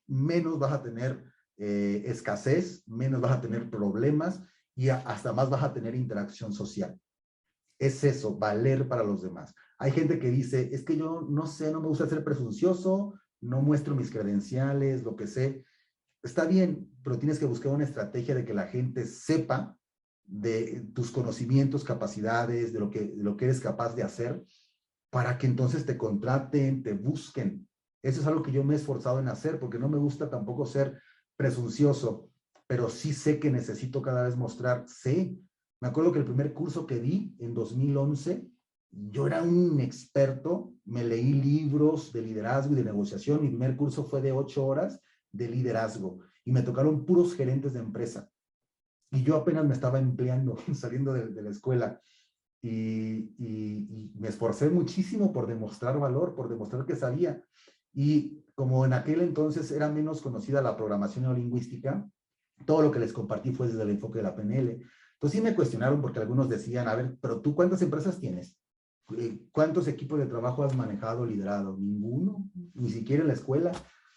menos vas a tener escasez, menos vas a tener problemas y hasta más vas a tener interacción social. Es eso, valer para los demás. Hay gente que dice, es que yo no sé, no me gusta ser presuncioso, no muestro mis credenciales, lo que sé. Está bien, pero tienes que buscar una estrategia de que la gente sepa de tus conocimientos, capacidades, de lo que eres capaz de hacer, para que entonces te contraten, te busquen. Eso es algo que yo me he esforzado en hacer, porque no me gusta tampoco ser presuncioso, pero sí sé que necesito cada vez mostrar, sé. Me acuerdo que el primer curso que di en 2011, yo era un experto, me leí libros de liderazgo y de negociación. Mi primer curso fue de 8 horas de liderazgo y me tocaron puros gerentes de empresa. Y yo apenas me estaba empleando, saliendo de la escuela. Y me esforcé muchísimo por demostrar valor, por demostrar que sabía. Y como en aquel entonces era menos conocida la programación neurolingüística, todo lo que les compartí fue desde el enfoque de la PNL. Entonces sí me cuestionaron porque algunos decían, a ver, pero tú ¿cuántas empresas tienes? ¿Cuántos equipos de trabajo has manejado, liderado? Ninguno, ni siquiera en la escuela.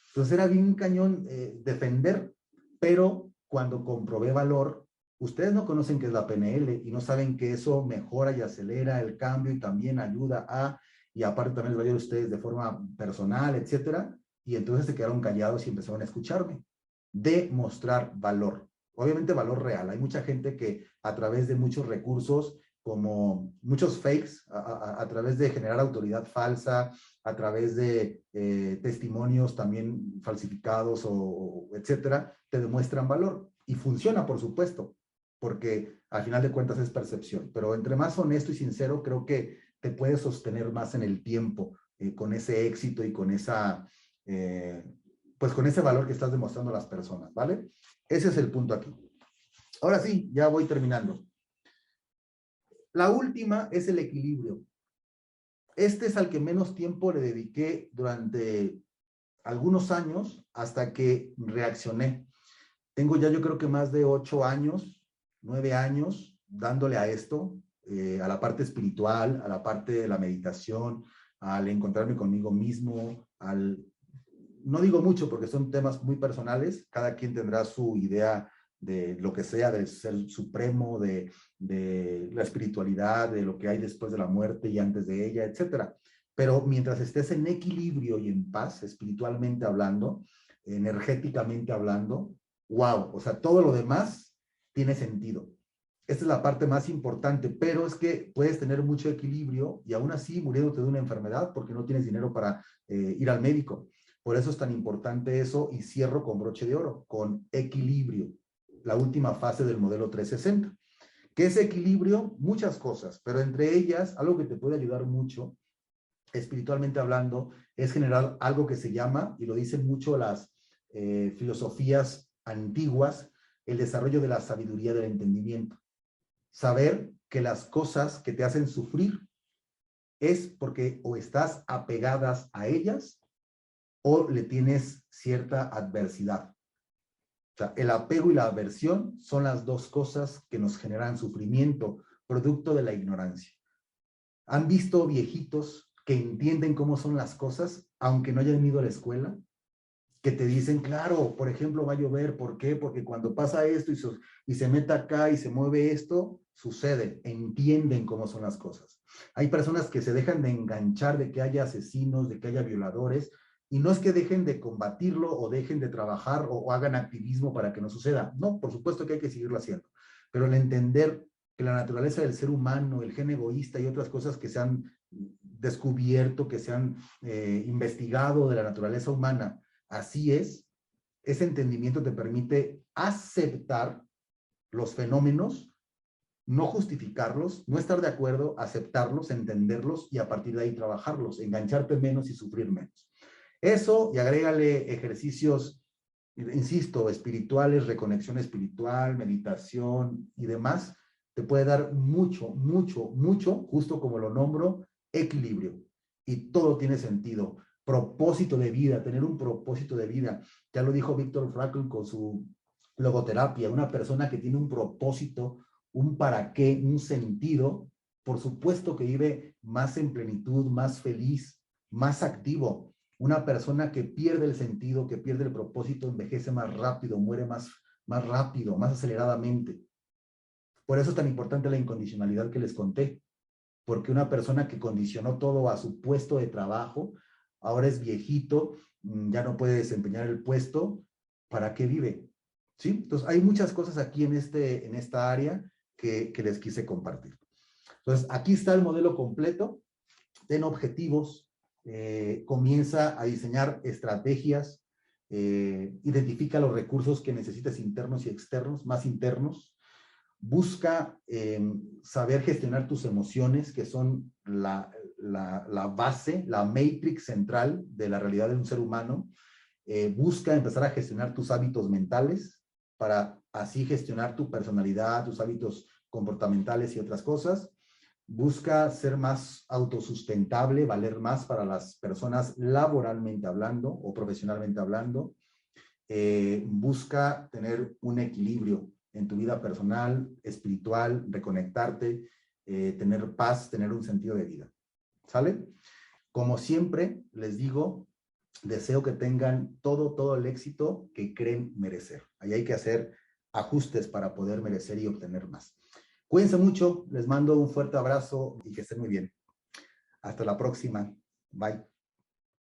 Entonces era bien cañón defender, pero cuando comprobé valor, ustedes no conocen qué es la PNL y no saben que eso mejora y acelera el cambio y también ayuda a, y aparte también les va a ayudar a ustedes de forma personal, etcétera. Y entonces se quedaron callados y empezaron a escucharme. De mostrar valor, obviamente valor real. Hay mucha gente que a través de muchos recursos, como muchos fakes, a través de generar autoridad falsa, a través de testimonios también falsificados o etcétera, te demuestran valor. Y funciona, por supuesto, porque al final de cuentas es percepción. Pero entre más honesto y sincero, creo que te puedes sostener más en el tiempo con ese éxito y con esa... pues con ese valor que estás demostrando a las personas, ¿vale? Ese es el punto aquí. Ahora sí, ya voy terminando. La última es el equilibrio. Este es al que menos tiempo le dediqué durante algunos años hasta que reaccioné. Tengo ya yo creo que más de 8 años, 9 años dándole a esto, a la parte espiritual, a la parte de la meditación, al encontrarme conmigo mismo, no digo mucho porque son temas muy personales, cada quien tendrá su idea de lo que sea, del ser supremo, de la espiritualidad, de lo que hay después de la muerte y antes de ella, etcétera. Pero mientras estés en equilibrio y en paz, espiritualmente hablando, energéticamente hablando, wow, o sea, todo lo demás tiene sentido. Esta es la parte más importante, pero es que puedes tener mucho equilibrio y aún así muriéndote de una enfermedad porque no tienes dinero para ir al médico. Por eso es tan importante eso, y cierro con broche de oro, con equilibrio, la última fase del modelo 360. ¿Qué es equilibrio? Muchas cosas, pero entre ellas, algo que te puede ayudar mucho, espiritualmente hablando, es generar algo que se llama, y lo dicen mucho las filosofías antiguas, el desarrollo de la sabiduría del entendimiento. Saber que las cosas que te hacen sufrir es porque o estás apegadas a ellas o le tienes cierta adversidad. O sea, el apego y la aversión son las dos cosas que nos generan sufrimiento, producto de la ignorancia. ¿Han visto viejitos que entienden cómo son las cosas, aunque no hayan ido a la escuela? Que te dicen, claro, por ejemplo, va a llover. ¿Por qué? Porque cuando pasa esto y se mete acá y se mueve esto, sucede. Entienden cómo son las cosas. Hay personas que se dejan de enganchar de que haya asesinos, de que haya violadores, y no es que dejen de combatirlo o dejen de trabajar o hagan activismo para que no suceda. No, por supuesto que hay que seguirlo haciendo. Pero el entender que la naturaleza del ser humano, el gen egoísta y otras cosas que se han descubierto, que se han investigado de la naturaleza humana, así es, ese entendimiento te permite aceptar los fenómenos, no justificarlos, no estar de acuerdo, aceptarlos, entenderlos y a partir de ahí trabajarlos, engancharte menos y sufrir menos. Eso, y agrégale ejercicios, insisto, espirituales, reconexión espiritual, meditación y demás, te puede dar mucho, mucho, mucho, justo como lo nombro, equilibrio. Y todo tiene sentido. Propósito de vida, tener un propósito de vida. Ya lo dijo Viktor Frankl con su logoterapia, una persona que tiene un propósito, un para qué, un sentido, por supuesto que vive más en plenitud, más feliz, más activo. Una persona que pierde el sentido, que pierde el propósito, envejece más rápido, muere más rápido, más aceleradamente. Por eso es tan importante la incondicionalidad que les conté, porque una persona que condicionó todo a su puesto de trabajo, ahora es viejito, ya no puede desempeñar el puesto, ¿para qué vive? ¿Sí? Entonces, hay muchas cosas aquí en esta área que les quise compartir. Entonces, aquí está el modelo completo. Ten objetivos, comienza a diseñar estrategias, identifica los recursos que necesitas internos y externos, más internos. Busca saber gestionar tus emociones, que son la base, la matrix central de la realidad de un ser humano. Busca empezar a gestionar tus hábitos mentales para así gestionar tu personalidad, tus hábitos comportamentales y otras cosas. Busca ser más autosustentable, valer más para las personas laboralmente hablando o profesionalmente hablando. Busca tener un equilibrio en tu vida personal, espiritual, reconectarte, tener paz, tener un sentido de vida. ¿Sale? Como siempre, les digo, deseo que tengan todo el éxito que creen merecer. Ahí hay que hacer ajustes para poder merecer y obtener más. Cuídense mucho, les mando un fuerte abrazo y que estén muy bien. Hasta la próxima. Bye.